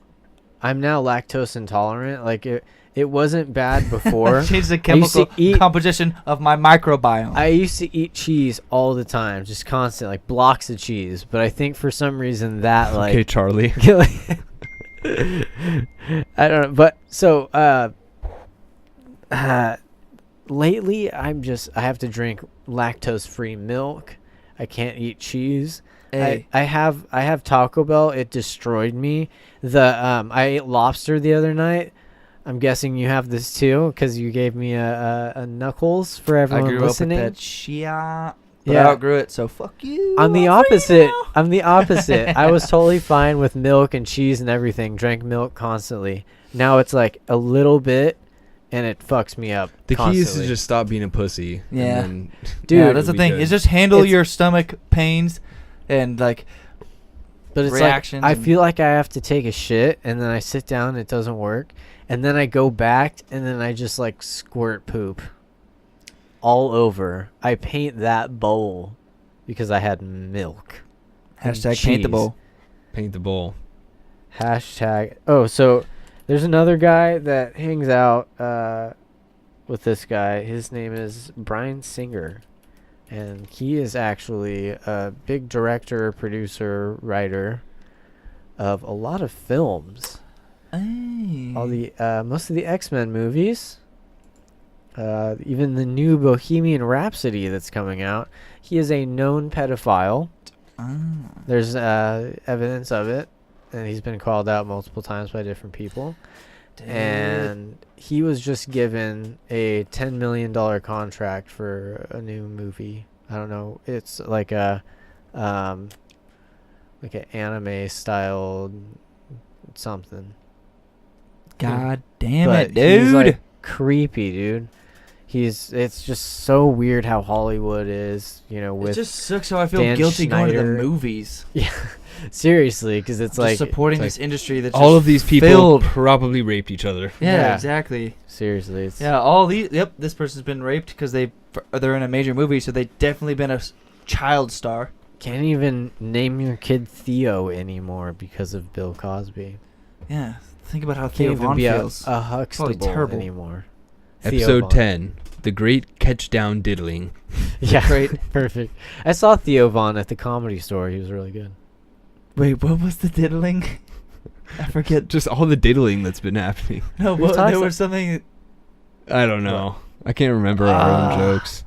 I'm now lactose intolerant. Like it wasn't bad before. Change the chemical composition of my microbiome. I used to eat cheese all the time, just constant, like blocks of cheese. But I think for some reason that like okay, Charlie. I don't know, but so lately I have to drink lactose-free milk. I can't eat cheese. Hey. I have Taco Bell. It destroyed me. I ate lobster the other night. I'm guessing you have this too, because you gave me a Knuckles for everyone I grew listening. up with that shit, but I outgrew it, so fuck you. I'm the opposite. I'm the opposite. I was totally fine with milk and cheese and everything. Drank milk constantly. Now it's like a little bit, and it fucks me up. The key is to constantly. just stop being a pussy. Yeah, and then dude, that's the thing. Is just handle your stomach pains and like. But it's reactions. like I feel like I have to take a shit, and then I sit down, and it doesn't work, and then I go back, and then I just like squirt poop all over. I paint that bowl because I had milk. Hashtag paint the bowl. Paint the bowl. Hashtag. Oh, so there's another guy that hangs out with this guy. His name is Bryan Singer. And he is actually a big director, producer, writer of a lot of films. Hey. All the most of the X-Men movies. Even the new Bohemian Rhapsody that's coming out. He is a known pedophile. There's evidence of it, and he's been called out multiple times by different people. And he was just given a $10 million contract for a new movie. I don't know. It's like an anime style something. God damn But it, dude! He's like creepy, dude. It's just so weird how Hollywood is, with it just sucks how I feel Dan guilty going to the Schneider. movies. Yeah, seriously, because it's Just like supporting it's this industry that's all just of these people filled. probably raped each other. Yeah, exactly. Seriously, it's all these. Yep, this person's been raped because they're in a major movie, so they definitely been child star. Can't even name your kid Theo anymore because of Bill Cosby. Yeah, think about how Can't Theo even Von be feels. a Huxtable terrible. anymore. Theo Episode Von. 10, The Great Ketchdown Diddling. Yeah, Great. perfect. I saw Theo Von at the Comedy Store. He was really good. Wait, what was the diddling? I forget. Just all the diddling that's been happening. No, Who what, talks there like- was something. I don't know. I can't remember our own jokes.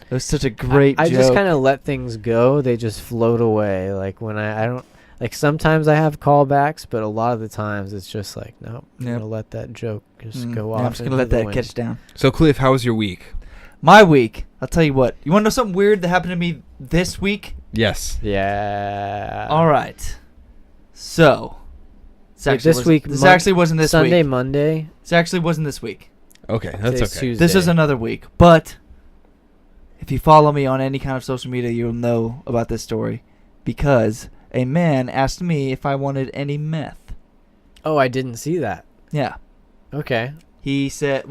It was such a great I joke. just kind of let things go. They just float away. Like when I don't like sometimes I have callbacks, but a lot of the times it's just like nope. I'm Yep. gonna let that joke just go Yeah, off. I'm just gonna into let the that wind. catch down. So, Cliff, how was your week? My week. I'll tell you what. You want to know something weird that happened to me this week? Yes. Yeah. All right. So, Wait, this week. This actually wasn't this Sunday, week. Monday. This actually wasn't this week. Okay, that's Today's okay. Tuesday. This is another week. But if you follow me on any kind of social media, you'll know about this story because a man asked me if I wanted any meth. Oh, I didn't see that. Yeah. Okay. He said,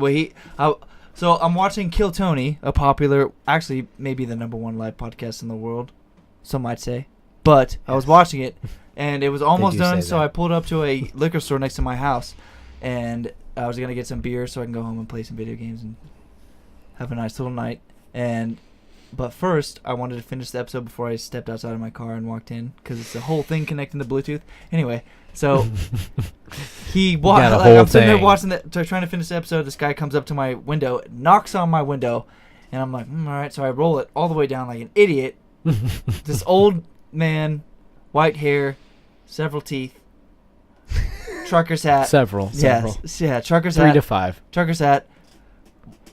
so I'm watching Kill Tony, a popular, actually maybe the #1 live podcast in the world, some might say. But I was watching it, and it was almost do done, say so that. I pulled up to a liquor store next to my house, and I was going to get some beer so I can go home and play some video games and have a nice little night. But first, I wanted to finish the episode before I stepped outside of my car and walked in, because it's a whole thing connecting to Bluetooth. Anyway, so he got a like, whole I'm sitting there thing. watching trying to finish the episode. This guy comes up to my window, knocks on my window, and I'm like, all right. So I roll it all the way down like an idiot. This old man, white hair, several teeth, trucker's hat. Several. Yeah, trucker's 3 hat. to 5. Trucker's hat,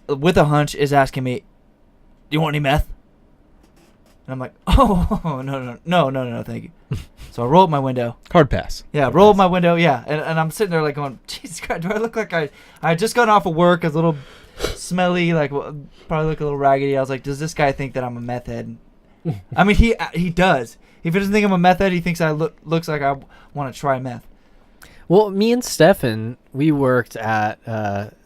with a hunch, is asking me, "Do you want any meth?" And I'm like, "Oh, no, thank you." So I roll up my window. Hard pass. Yeah, roll up my window. Yeah, and I'm sitting there like going, "Jesus Christ, do I look like I had just gotten off of work, a little smelly, like probably look a little raggedy." I was like, "Does this guy think that I'm a meth head?" I mean, he does. If he doesn't think I'm a meth head, he thinks I looks like I want to try meth. Well, me and Stefan, we worked at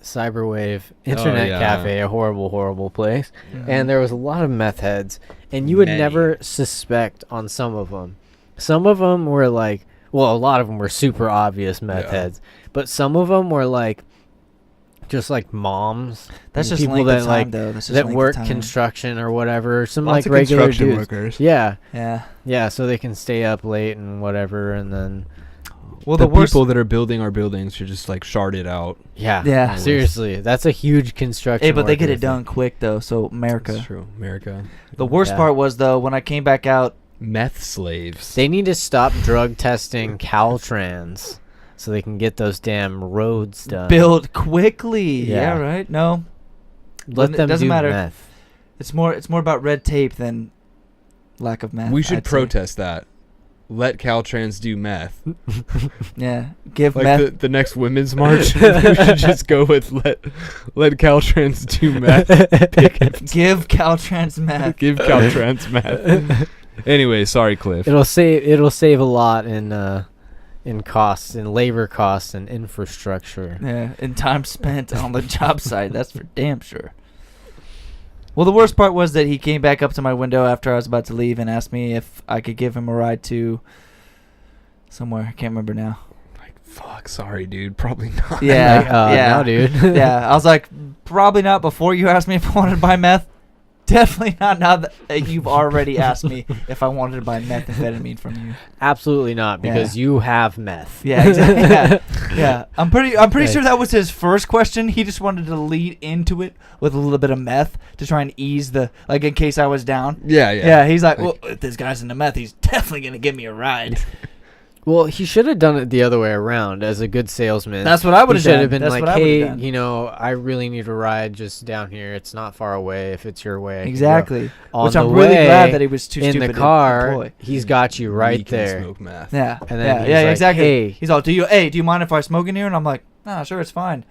Cyberwave Internet yeah. Cafe, a horrible, horrible place. And there was a lot of meth heads. And you would Many. never suspect on some of them. Some of them were like, well, a lot of them were super obvious meth Yeah. heads. But some of them were like, just like moms. That's and just people length of that time, like though. That's just that length of work time. construction or whatever. Some Lots like of regular construction dudes. workers. Yeah. Yeah. Yeah, so they can stay up late and whatever, and then Well, the worst. people that are building our buildings should just like shard it out. Yeah. seriously, that's a huge construction. Hey, but they get worker it done thing. quick though. So America. That's true. America. The worst Yeah. part was though when I came back out. Meth slaves. They need to stop drug testing Caltrans so they can get those damn roads done. Build quickly. Yeah, Yeah. right. No, Let it them doesn't do matter. meth. It's more about red tape than lack of meth. We should I'd say. protest that. Let Caltrans do meth. Yeah, give Like meth. the next women's march, we should just go with let Caltrans do meth. Give Caltrans meth. Give Caltrans meth. Anyway, sorry, Cliff. It'll save a lot in costs, in labor costs and infrastructure. Yeah, and time spent on the job site. That's for damn sure. Well, the worst part was that he came back up to my window after I was about to leave and asked me if I could give him a ride to somewhere. I can't remember now. Like, fuck, sorry, dude. Probably not. Yeah, Like, yeah, no, dude. Yeah, I was like, probably not before you asked me if I wanted to buy meth. Definitely not now that you've already asked me if I wanted to buy methamphetamine from you. Absolutely not, because you have meth. Yeah, exactly. Yeah. I'm pretty Like- sure that was his first question. He just wanted to lead into it with a little bit of meth to try and ease the, like, in case I was down. Yeah. Yeah, he's like, well, if this guy's into meth, he's definitely gonna give me a ride. Well, he should have done it the other way around. As a good salesman, That's what I would've He should done. have been That's like, what I would've "Hey, done." you know, I really need a ride just down here. It's not far away. If it's your way, I can go." Exactly. On Which the I'm really way, glad that he was too in stupid the to car. employ. He's got you right We can there. smoke meth. Yeah, And then he's yeah, like, exactly. "Hey." He's all, do you mind if I smoke in here? And I'm like, nah, sure, it's fine.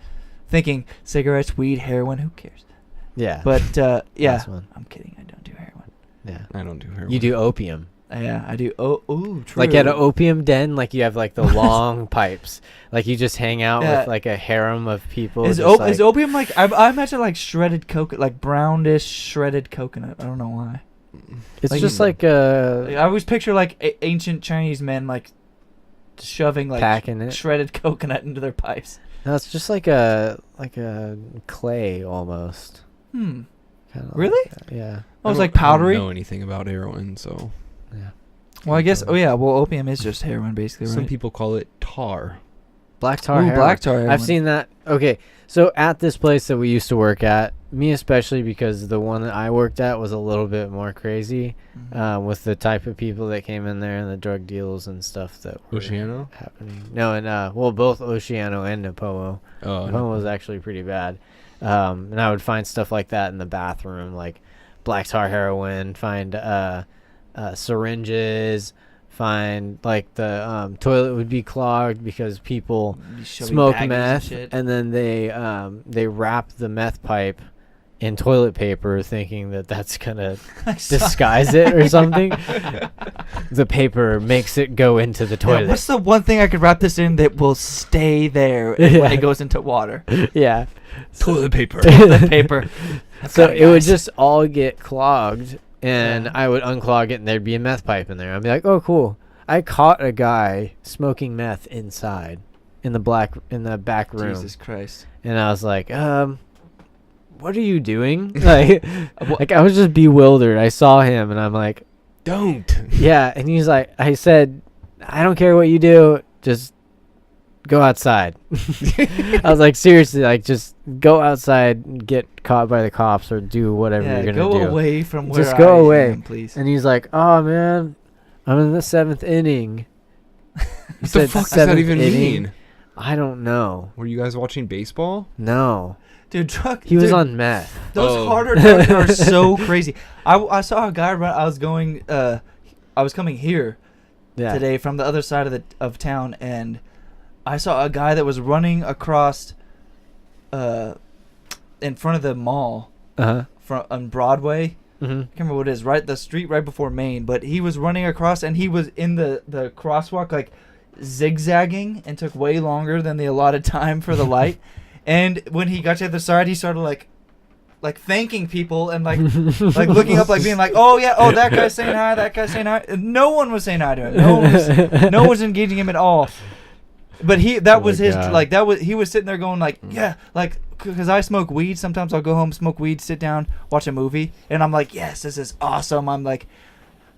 Thinking cigarettes, weed, heroin, who cares? Yeah. But yeah, Last one. I'm kidding. I don't do heroin. Yeah. I don't do heroin. You do opium. Yeah, I do. Oh, ooh, true. Like at an opium den, like you have like the long pipes. Like you just hang out Yeah. with like a harem of people. Is, just like, is opium like I imagine like shredded coconut, like brownish shredded coconut. I don't know why. It's Like- just like I always picture like ancient Chinese men like shoving like Packing it. shredded coconut into their pipes. no, it's just like a clay almost. Hmm. Kinda Really? Like that, yeah. Oh, it's I like don't powdery. know anything about heroin, so Yeah. Well, I guess. Oh yeah. Well, opium is just heroin, basically, right? some people call it tar. Black tar Ooh, heroin. black tar heroin. I've seen that. Okay, so at this place that we used to work at, me especially because the one that I worked at was a little bit more crazy with the type of people that came in there and the drug deals and stuff that were Oceano? happening. No, and well, both Oceano and Napomo. Oh, Napomo was actually pretty bad. And I would find stuff like that in the bathroom, like black tar heroin, find syringes, find like the toilet would be clogged because people Shoving smoke baggies and meth shit. and then they wrap the meth pipe in toilet paper thinking that that's gonna disguise it or something. The paper makes it go into the toilet. Yeah, what's the one thing I could wrap this in that will stay there when it goes into water? Yeah. Toilet paper. Toilet paper. So it would just all get clogged, and I would unclog it, and there'd be a meth pipe in there. I'd be like, "Oh, cool! I caught a guy smoking meth inside, in the back room." Jesus Christ! And I was like, what are you doing?" like I was just bewildered. I saw him, and I'm like, "Don't." Yeah, and he's like, I said, "I don't care what you do, just go outside." I was like, seriously, like just go outside and get caught by the cops or do whatever Yeah, you're gonna go do. away from where Just go I away, am, please. And he's like, "Oh man, I'm in the 7th inning." What the fuck does that even mean? I don't know. Were you guys watching baseball? No. Dude, He was on meth. Those harder drugs are so crazy. I saw a guy run. I was coming here today from the other side of town, and I saw a guy that was running across in front of the mall on Broadway. I can't remember what it is. Right, the street right before Main. But he was running across, and he was in the crosswalk like zigzagging, and took way longer than the allotted time for the light. And when he got to the other side, he started like thanking people and like looking up, like being like, "Oh yeah, oh that guy's saying hi, that guy's saying hi." And no one was saying hi to him. No one was engaging him at all. But he was sitting there going like, "Yeah," like because I smoke weed. Sometimes I'll go home, smoke weed, sit down, watch a movie, and I'm like, "Yes, this is awesome." I'm like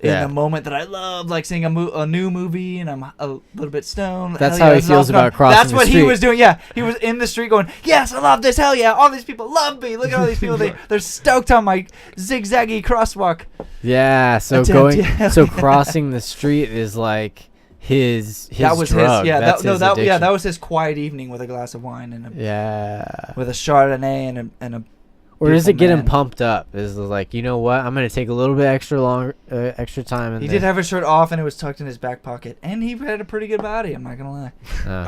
in the moment that I love, like seeing a new movie, and I'm a little bit stoned. That's Hell how yeah, he this is feels awesome. about crossing That's the what he street. was doing. Yeah, he was in the street going, "Yes, I love this. Hell yeah, all these people love me. Look at all these people. They're stoked on my zigzaggy crosswalk." Yeah, so attempt, yeah. Crossing the street is like his that was drug. his That's his addiction. that was his quiet evening with a glass of wine and with a Chardonnay and a or does it get him man. pumped up? Is it like, you know what, I'm gonna take a little bit extra time in He this. did have his shirt off and it was tucked in his back pocket, and he had a pretty good body. I'm not gonna lie.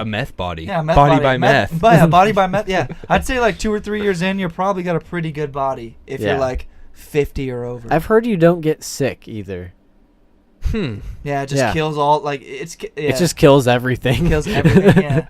A meth body. Yeah, meth body by meth. Body by meth. Yeah, I'd say like 2 or 3 years in, you're probably got a pretty good body if you're like 50 or over. I've heard you don't get sick either. Yeah, it just kills all it just kills everything. Kills everything. Yeah.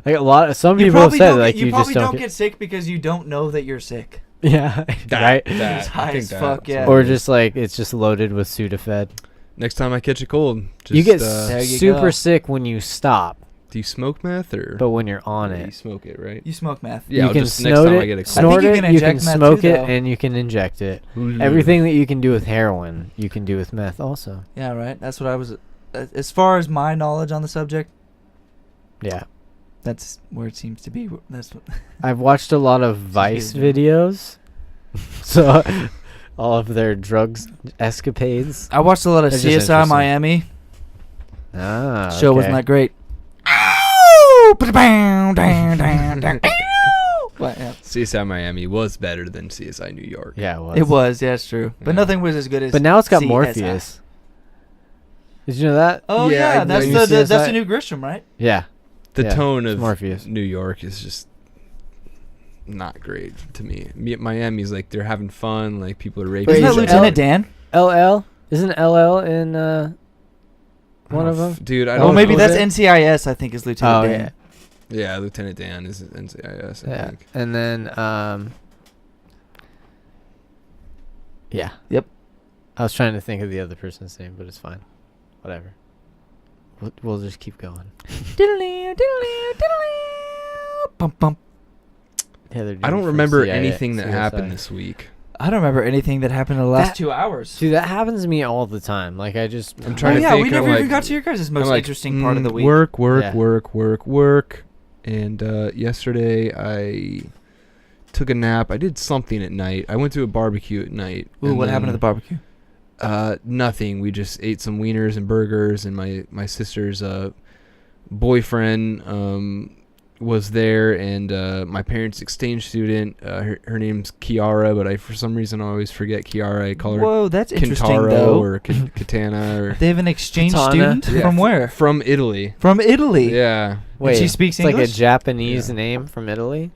Like some people have said like you probably just don't get sick because you don't know that you're sick. Yeah, right. It's high as fuck. Yeah. Or just like it's just loaded with Sudafed. Next time I catch a cold, just, you get you super go. sick when you stop. Do you smoke meth or? But when you're on You it, smoke it, right? You smoke meth. Yeah, you I'll can just next time I get a cold. snort I think it, you can you can inject meth smoke too, it, though. and you can inject it. Ooh. Everything that you can do with heroin, you can do with meth also. Yeah, right. That's what I was. As far as my knowledge on the subject, Yeah. that's where it seems to be. That's what. I've watched a lot of Vice videos, so all of their drugs escapades. I watched a lot of They're just CSI interesting. Miami. Ah, Show wasn't okay. that great. But, yeah. CSI Miami was better than CSI New York. Yeah, it was. It was. Yeah, it's true. But Yeah. nothing was as good as. But now it's got CSI. Morpheus. Did you know that? Oh Yeah, yeah, I that's know that's CSI. the new Grisham, right? Yeah. The Yeah, tone it's of Morpheus. New York is just not great to me. Miami's like they're having fun, like people are raping. Isn't that is Lieutenant Dan? LL? Isn't LL in one of them? Dude, I Oh, don't maybe know. that's NCIS. I think is Lieutenant Oh, Dan. yeah. Yeah, Lieutenant Dan is NCIS, I Yeah. think. And then yeah. Yep. I was trying to think of the other person's name, but it's fine. Whatever. We'll just keep going. Bum, bum. I don't remember anything that happened this week. I don't remember anything that happened in the last 2 hours. Dude, that happens to me all the time. Like, I'm trying to think. We never even got to your guys' most interesting part of the week. Work. And yesterday I took a nap. I did something at night. I went to a barbecue at night. Ooh, what happened at the barbecue? Nothing. We just ate some wieners and burgers, and my sister's boyfriend was there, and my parents' exchange student. Her name's Kiara, but for some reason I always forget Kiara. I call her Whoa, that's interesting, Kintaro though. or Katana. Or They have an exchange Katana? student from where? From Italy. From Italy. Yeah. Wait, and she speaks it's English. like a Japanese name from Italy.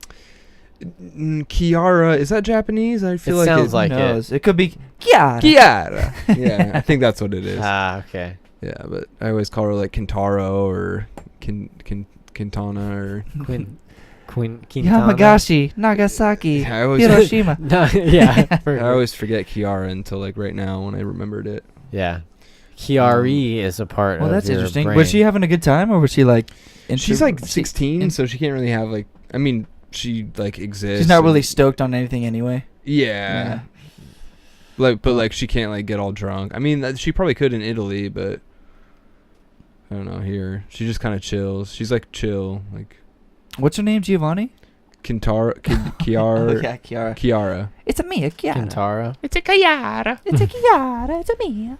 Kiara, is that Japanese? I feel It like sounds like it. It could be Kiara. Kiara. Yeah, I think that's what it is. Ah, okay. Yeah, but I always call her like Kintaro or Quintana or Quintana. Yamagashi, Nagasaki, Yeah, I always Hiroshima. I always forget Kiara until like right now when I remembered it. Yeah. Kiari is a part Well, of that's your interesting. brain. Was she having a good time, or was she like? She's like 16, so she can't really have like. I mean, she like exists. She's not really stoked on anything anyway. Yeah. But she can't like get all drunk. I mean, she probably could in Italy, but I don't know here. She just kind of chills. She's like chill, like. What's her name, Giovanni? Kiara. Oh, yeah, Kiara. Kiara. It's a Mia, Kiara. Kintara. It's a Kiara. It's a Kiara. It's a Mia.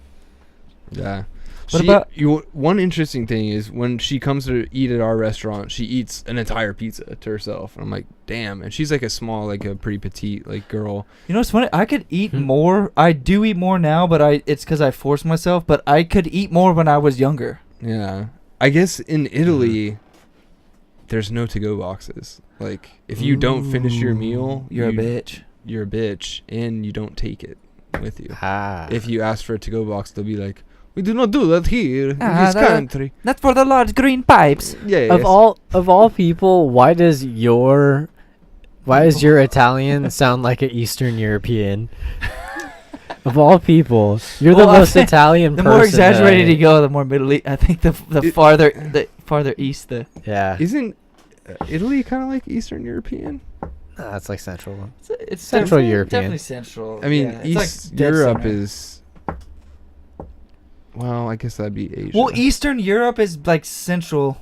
Yeah. What about one interesting thing is when she comes to eat at our restaurant, she eats an entire pizza to herself. And I'm like, damn. And she's like a small, like a pretty petite, like girl. You know what's funny? I could eat more. I do eat more now, but it's because I force myself. But I could eat more when I was younger. Yeah. I guess in Italy, there's no to-go boxes. Like, if you don't finish your meal, you're a bitch. You're a bitch, and you don't take it with you. Ah. If you ask for a to-go box, they'll be like, we do not do that here in this country. That's for the large green pipes. Yeah. Of all people, why does your Italian sound like an Eastern European? Of all people, you're the most Italian the person. The more exaggerated you go, the more Middle East. I think the farther east the. Yeah. Isn't Italy kind of like Eastern European? Nah, it's like Central. It's Central European. Definitely Central. I mean, yeah, East like Europe center. is. Well, I guess that'd be Asia. Well, Eastern Europe is like Central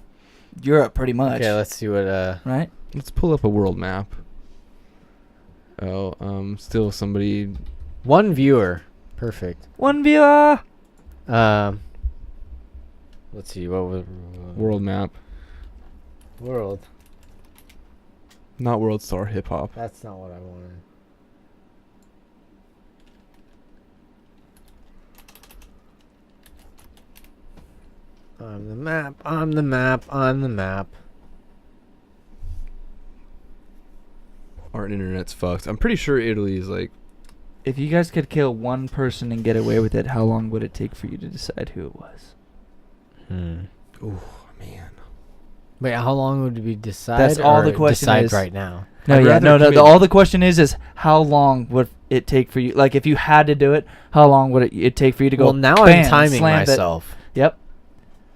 Europe, pretty much. Okay, let's see what. Right. Let's pull up a world map. Oh, still somebody. One viewer. Perfect. One viewer. Let's see what was World map. world. Not World Star Hip Hop. That's not what I wanted. I'm the map. I'm the map. I'm the map. Our internet's fucked. I'm pretty sure Italy is like. If you guys could kill one person and get away with it, how long would it take for you to decide who it was? Oh man. Wait, how long would we decide? That's all or the question decide is. right now. No, I'd yeah, rather no. commit- All the question is how long would it take for you? Like, if you had to do it, how long would it take for you to go? Well, now bam, I'm timing slam it? myself. Yep.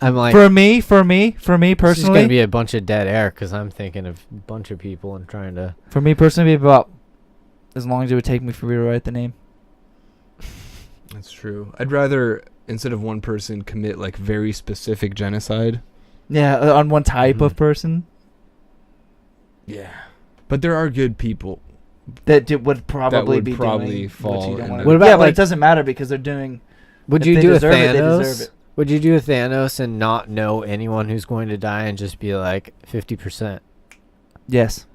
I'm like, For me personally, this is gonna be a bunch of dead air because I'm thinking of a bunch of people and trying to. for me personally, it'd be about as long as it would take me for me to write the name. That's true. I'd rather instead of one person commit like very specific genocide. Yeah, on one type of person Yeah. But there are good people. that would probably would be probably doing fall what you don't in want. the- What about, yeah, but like- it doesn't matter because they're doing. Would if you they do a deserve it, they deserve Thanos? it. Would you do a Thanos and not know anyone who's going to die and just be like 50%? Yes.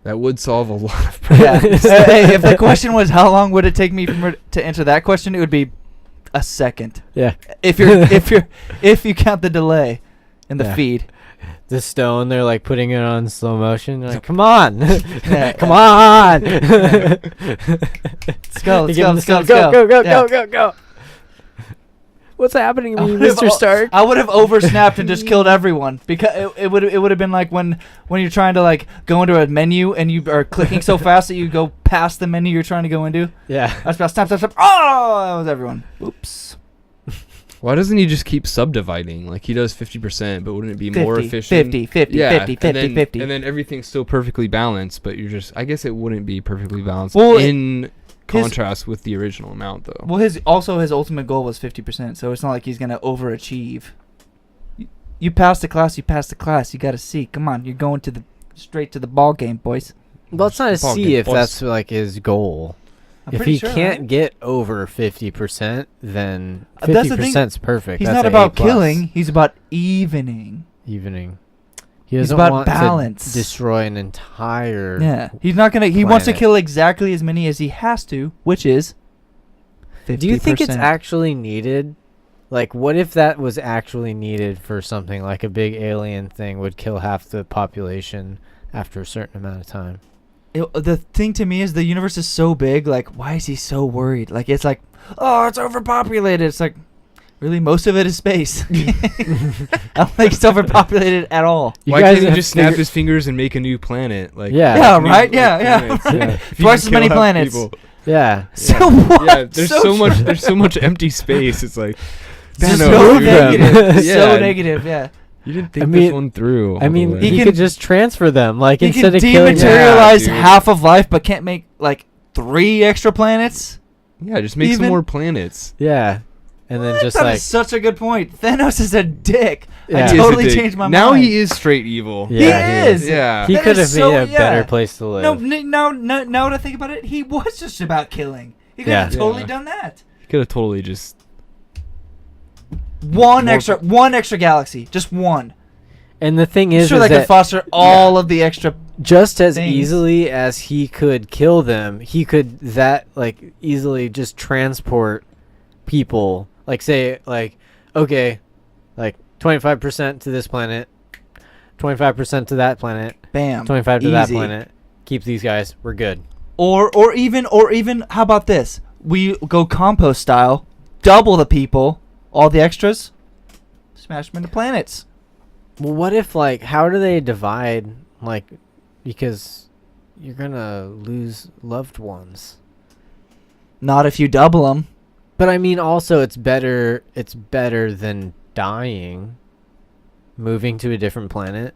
That would solve a lot of Yeah. problems. Hey, if the question was how long would it take me to answer that question, it would be a second. Yeah. If you count the delay in the feed. The stone, they're like putting it on slow motion. They're like, come on, Yeah. come on. Let's go. They Let's give go. him the Let's go. stone, Let's go. go, Yeah. go. What's happening to I me, would've Mr. Stark? I would have oversnapped and just killed everyone because it would have been like when you're trying to like go into a menu and you are clicking so fast that you go past the menu you're trying to go into. Yeah. That's about snap. Oh, that was everyone. Oops. Why doesn't he just keep subdividing? Like he does 50%, but wouldn't it be more 50, efficient? 50, 50, yeah, 50, and 50, then, 50. And then everything's still perfectly balanced, but you're just, I guess it wouldn't be perfectly balanced in contrast with the original amount, though. Well, his ultimate goal was 50%, so it's not like he's gonna overachieve. You pass the class, you pass the class. You got a C. Come on, you're going straight to the ball game, boys. Well, it's not a Ball C game, if boys. that's like his goal. I'm If pretty he sure, can't right? get over 50%, then That's the thing. 50%'s perfect. He's That's not a about A+. killing. He's about evening. Evening. He He's doesn't about want balance. to destroy an entire. Yeah, he's not gonna. He wants to planet. kill exactly as many as he has to, which is 50%. Do you think it's actually needed? Like, what if that was actually needed for something like a big alien thing would kill half the population after a certain amount of time? The thing to me is the universe is so big. Like, why is he so worried? Like, it's like, oh, it's overpopulated. It's like, really, most of it is space. I don't think it's overpopulated at all. Why can't he just snap his fingers and make a new planet? Like yeah, new, right? like, Yeah. planets, If you Twice can as many kill half planets. people. Yeah. So what? Yeah, there's So so much. true. There's so much empty space. It's like Just Thanos, so dude. negative. Yeah. So negative, yeah. You didn't think this one through. all I the mean, way. he could just transfer them. Like, He instead can of killing dematerialize Yeah, dude. half of life, but can't make, like, 3 extra planets? Yeah, just make some Even- more planets. Yeah. And then just That like. is such a good point. Thanos is a dick. Yeah. I He is a totally dick. changed my Now mind. he is straight evil. Yeah, he is. Yeah. He That could have is made so- a better yeah. place to live. No, now to think about it, he was just about killing. He could Yeah. have totally Yeah. done that. He could have totally just. One extra galaxy, just one. And the thing I'm is, sure is that could that foster all of the extra. just as things. easily as he could kill them, he could easily just transport people. Like, say, like, okay, like 25% to this planet, 25% to that planet, Bam. 25 to that Easy. planet. Keep these guys. We're good. Or even, how about this? We go compost style, double the people, all the extras, smash them into planets. Well, what if, like, how do they divide, like, because you're gonna lose loved ones. Not if you double them. But I mean, also, it's better than dying, moving to a different planet.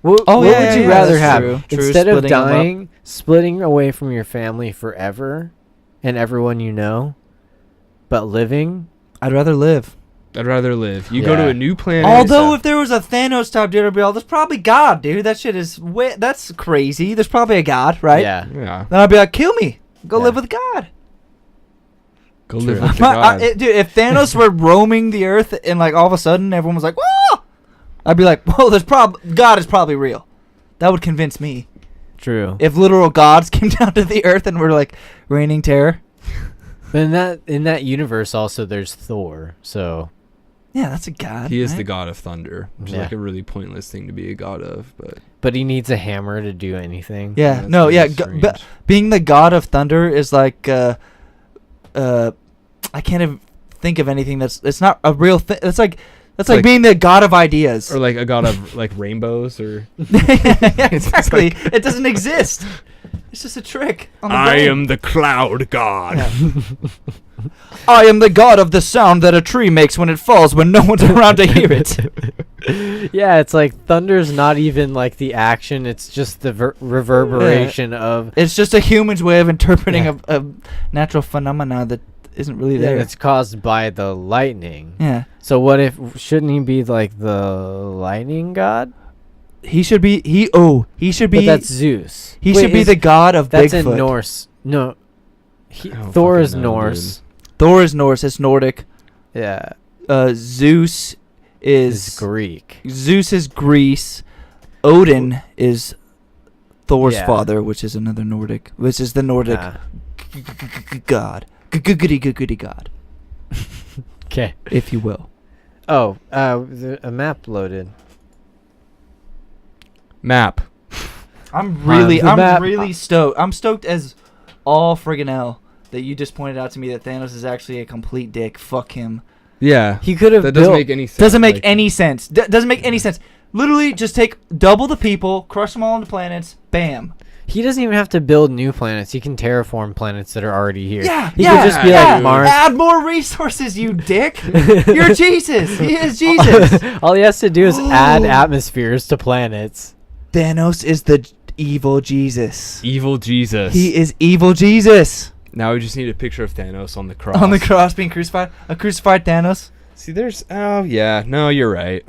What would you rather have? True. Instead of Splitting 'em up. dying, splitting away from your family forever and everyone you know, but living? I'd rather live. I'd rather live. You go to a new planet. Although if there was a Thanos type dude, I'd be all, there's probably God, dude. That shit is that's crazy. There's probably a God, right? Yeah. Yeah. Then I'd be like, kill me. Go live with God. Go live with the God. Dude, if Thanos were roaming the earth and like all of a sudden everyone was like, whoa, I'd be like, whoa, God is probably real. That would convince me. True. If literal gods came down to the earth and were like raining terror. But in that universe also there's Thor, so yeah, that's a god. He is right? the god of thunder, which is like a really pointless thing to be a god of, but he needs a hammer to do anything. Yeah, that's no, really yeah. strange. But being the god of thunder is like, I can't even think of anything it's not a real thing. It's like being the god of ideas, or like a god of like rainbows, or yeah, exactly. It doesn't exist. It's just a trick. On the I brain. am the cloud god. Yeah. I am the god of the sound that a tree makes when it falls when no one's around to hear it. Yeah, it's like thunder's not even like the action; it's just the reverberation of. It's just a human's way of interpreting a natural phenomena that isn't really there. It's caused by the lightning. Yeah. So what if shouldn't he be like the lightning god? He should be. He should be. But that's Zeus. He Wait, should be the god of that's Bigfoot. in Norse. No, don't Thor fucking is know, Norse. Thor is Norse. It's Nordic. Yeah. Zeus is Greek. Zeus is Greece. Odin is Thor's Yeah. father, which is another Nordic. Which is the Nordic god. Goody god. Okay. If you will. Oh, a map loaded. Map. I'm really map. stoked. I'm stoked as all friggin' hell that you just pointed out to me that Thanos is actually a complete dick. Fuck him. Yeah. He could have That built. doesn't make any sense. Doesn't make any sense. Doesn't make any sense. Literally, just take double the people, crush them all into planets, bam. He doesn't even have to build new planets. He can terraform planets that are already here. Yeah, He yeah, could just be yeah. like Mars. Add more resources, you dick. You're Jesus. He is Jesus. All he has to do is add atmospheres to planets. Thanos is the evil Jesus. Evil Jesus. He is evil Jesus. Now we just need a picture of Thanos on the cross. On the cross being crucified. A crucified Thanos. See, there's... Oh, yeah. No, you're right.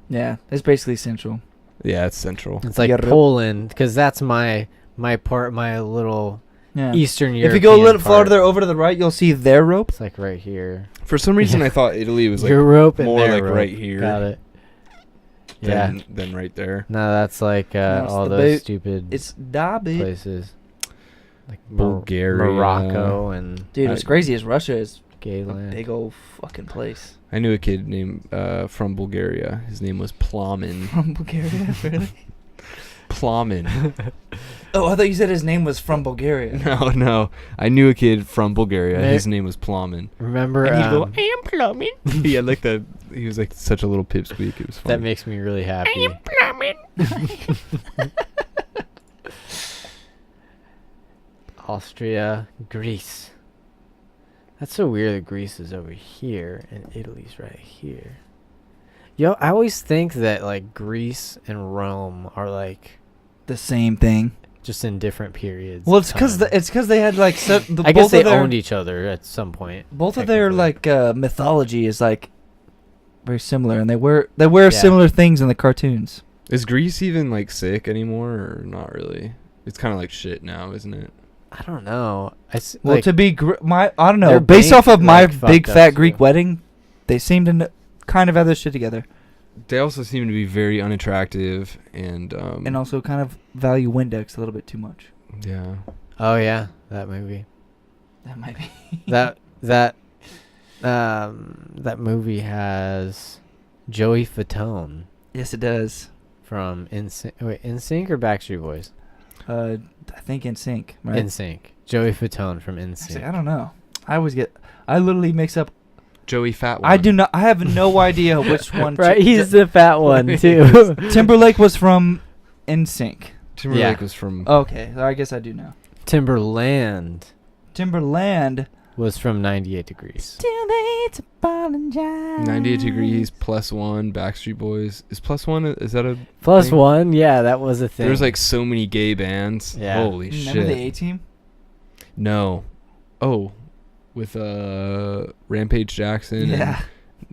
Yeah, it's basically central. Yeah, it's central. It's like Poland, because that's my part, my little Yeah. Eastern European If you go a little part. farther over to the right, you'll see their rope. It's like right here. For some reason, I thought Italy was like Europe and more their like rope. right here. Got it. Than right there. No, that's like No, it's all the those boot. stupid It's Dabi. places. Like Bulgaria. Morocco and Dude, what's crazy is Russia is gay a land. big old fucking place. I knew a kid named from Bulgaria. His name was Plomin. From Bulgaria, really? Plomin. Oh, I thought you said his name was from Bulgaria. No. I knew a kid from Bulgaria. Hey. His name was Plomin. Remember, And he'd go, I am Plomin. He had like that. He was like such a little pipsqueak. It was funny. that makes me really happy. I am Plomin. Austria, Greece. That's so weird that Greece is over here and Italy's right here. Yo, I always think that like Greece and Rome are like The same thing. just in different periods. Well, of it's because time. they had like I guess they owned each other at some point. Both of their technically. like mythology is like very similar, and they wear similar things in the cartoons. Is Greece even like sick anymore or not really? It's kind of like shit now, isn't it? I don't know. Well, like, to be I don't know. their Based bank, off of my like, big fucked fat up, Greek too. wedding, they seem to kind of have their shit together, They also seem to be very unattractive and and also kind of value Windex a little bit too much. yeah. Oh yeah, that movie. That might be that movie has Joey Fatone Yes, it does. from NSYNC or Backstreet Boys? I think in sync. Right? NSYNC. Joey Fatone from I NSYNC. don't know. I literally mix up. Joey Fat One. I do not. I have no idea which one. Right, he's the fat one too. Timberlake was from NSYNC. Timberlake Yeah. was from Okay, I guess I do know. Timberland Timberland. was from 98 Degrees. Too late to apologize. 98 Degrees, Plus One, Backstreet Boys. Is Plus One, is that a Plus thing? one, yeah, that was a thing. There's like so many gay bands. Yeah. Holy Remember shit. the A-Team? No. Oh. With Rampage Jackson. Yeah.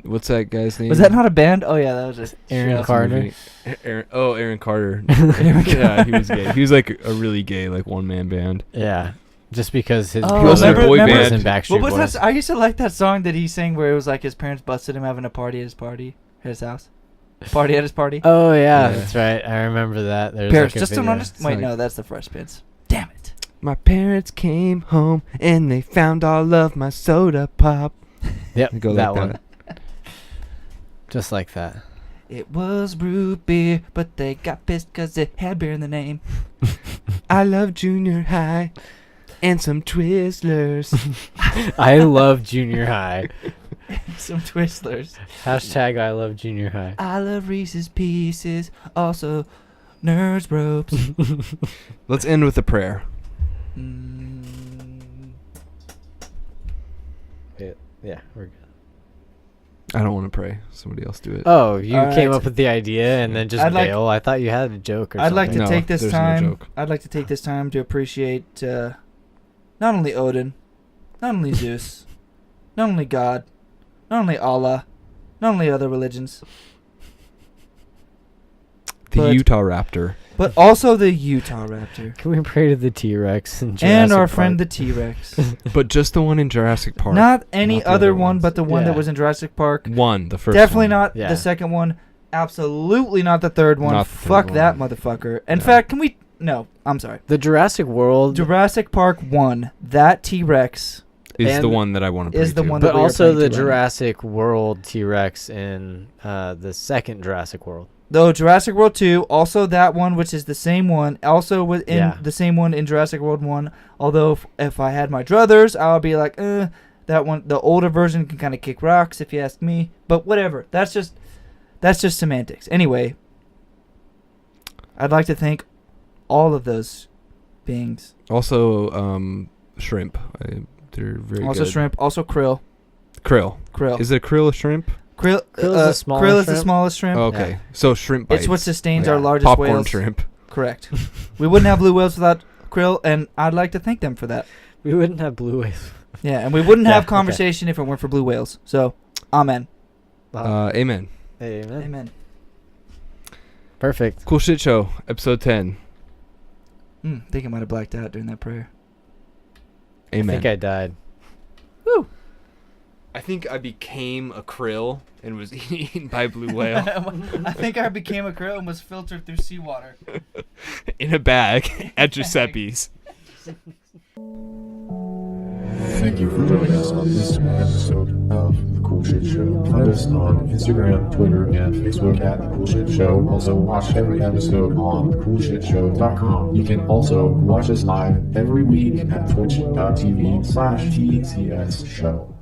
And what's that guy's name? Was that not a band? Oh yeah, that was just Aaron show. Carter. Aaron Carter. Aaron Yeah, he was gay. He was like a really gay, like one man band. Yeah, just because his Oh, He was in a remember- boy remember- was in band. Backstreet What was Boys. that? I used to like that song that he sang where it was like his parents busted him having a party at his house. Party at his party. Oh yeah, Yeah. that's right. I remember that. There's Parents like a just don't video. understand. Wait, no, that's the Fresh Prince. Damn it. My parents came home and they found all of my soda pop. Yep, Go that like one. that. Just like that. It was root beer, but they got pissed because it had beer in the name. I love junior high and some Twizzlers. I love junior high. Some Twizzlers. Hashtag I love junior high. I love Reese's Pieces. Also, Nerds Ropes. Let's end with a prayer. Yeah, we're good. I don't want to pray. Somebody else do it. Oh, you All came right. up with the idea and then just I'd like- bail. I thought you had a joke or I'd something. like to No, take this there's no time. joke. I'd like to take this time to appreciate not only Odin, not only Zeus, not only God, not only Allah, not only other religions, The but- Utah Raptor. but also the Utah Raptor Can we pray to the T-Rex and and our Jurassic friend the Park? T-Rex. But just the one in Jurassic Park. Not any Not the other other one, ones. but the one Yeah. that was in Jurassic Park. One, the first Definitely one. not Yeah. the second one. Absolutely not the third one. Not the third Fuck that one. motherfucker. In Yeah. fact, can we? No, I'm sorry. The Jurassic World, Jurassic Park 1. That T-Rex. Is the and one that I want to pray is the to. one but that we are also playing the to right now. Jurassic World T-Rex in the second Jurassic World. Though Jurassic World 2, also that one, which is the same one, also within Yeah. the same one in Jurassic World 1. Although if I had my druthers, I would be like, That one, the older version, can kind of kick rocks if you ask me. But whatever. That's just semantics. Anyway, I'd like to thank all of those beings. Also, shrimp. They're very also good. Shrimp. Also krill. Krill. Is it krill a shrimp? Krill is the smallest shrimp. Oh, okay. Yeah. So shrimp bites. It's what sustains our largest Popcorn whales. shrimp. Correct. We wouldn't have blue whales without krill, and I'd like to thank them for that. We wouldn't have blue whales. Yeah, and we wouldn't have conversation if it weren't for blue whales. So, amen. Amen. Amen. Perfect. Cool Shit Show, episode 10. I think I might have blacked out during that prayer. Amen. I think I died. Woo. I think I became a krill and was eaten by a blue whale. I think I became a krill and was filtered through seawater. In a bag at Giuseppe's. Thank you for joining us on this episode of The Cool Shit Show. Find us on Instagram, Twitter, and Facebook at The Cool Shit Show. Also, watch every episode on thecoolshitshow.com. You can also watch us live every week at twitch.tv/TCS show.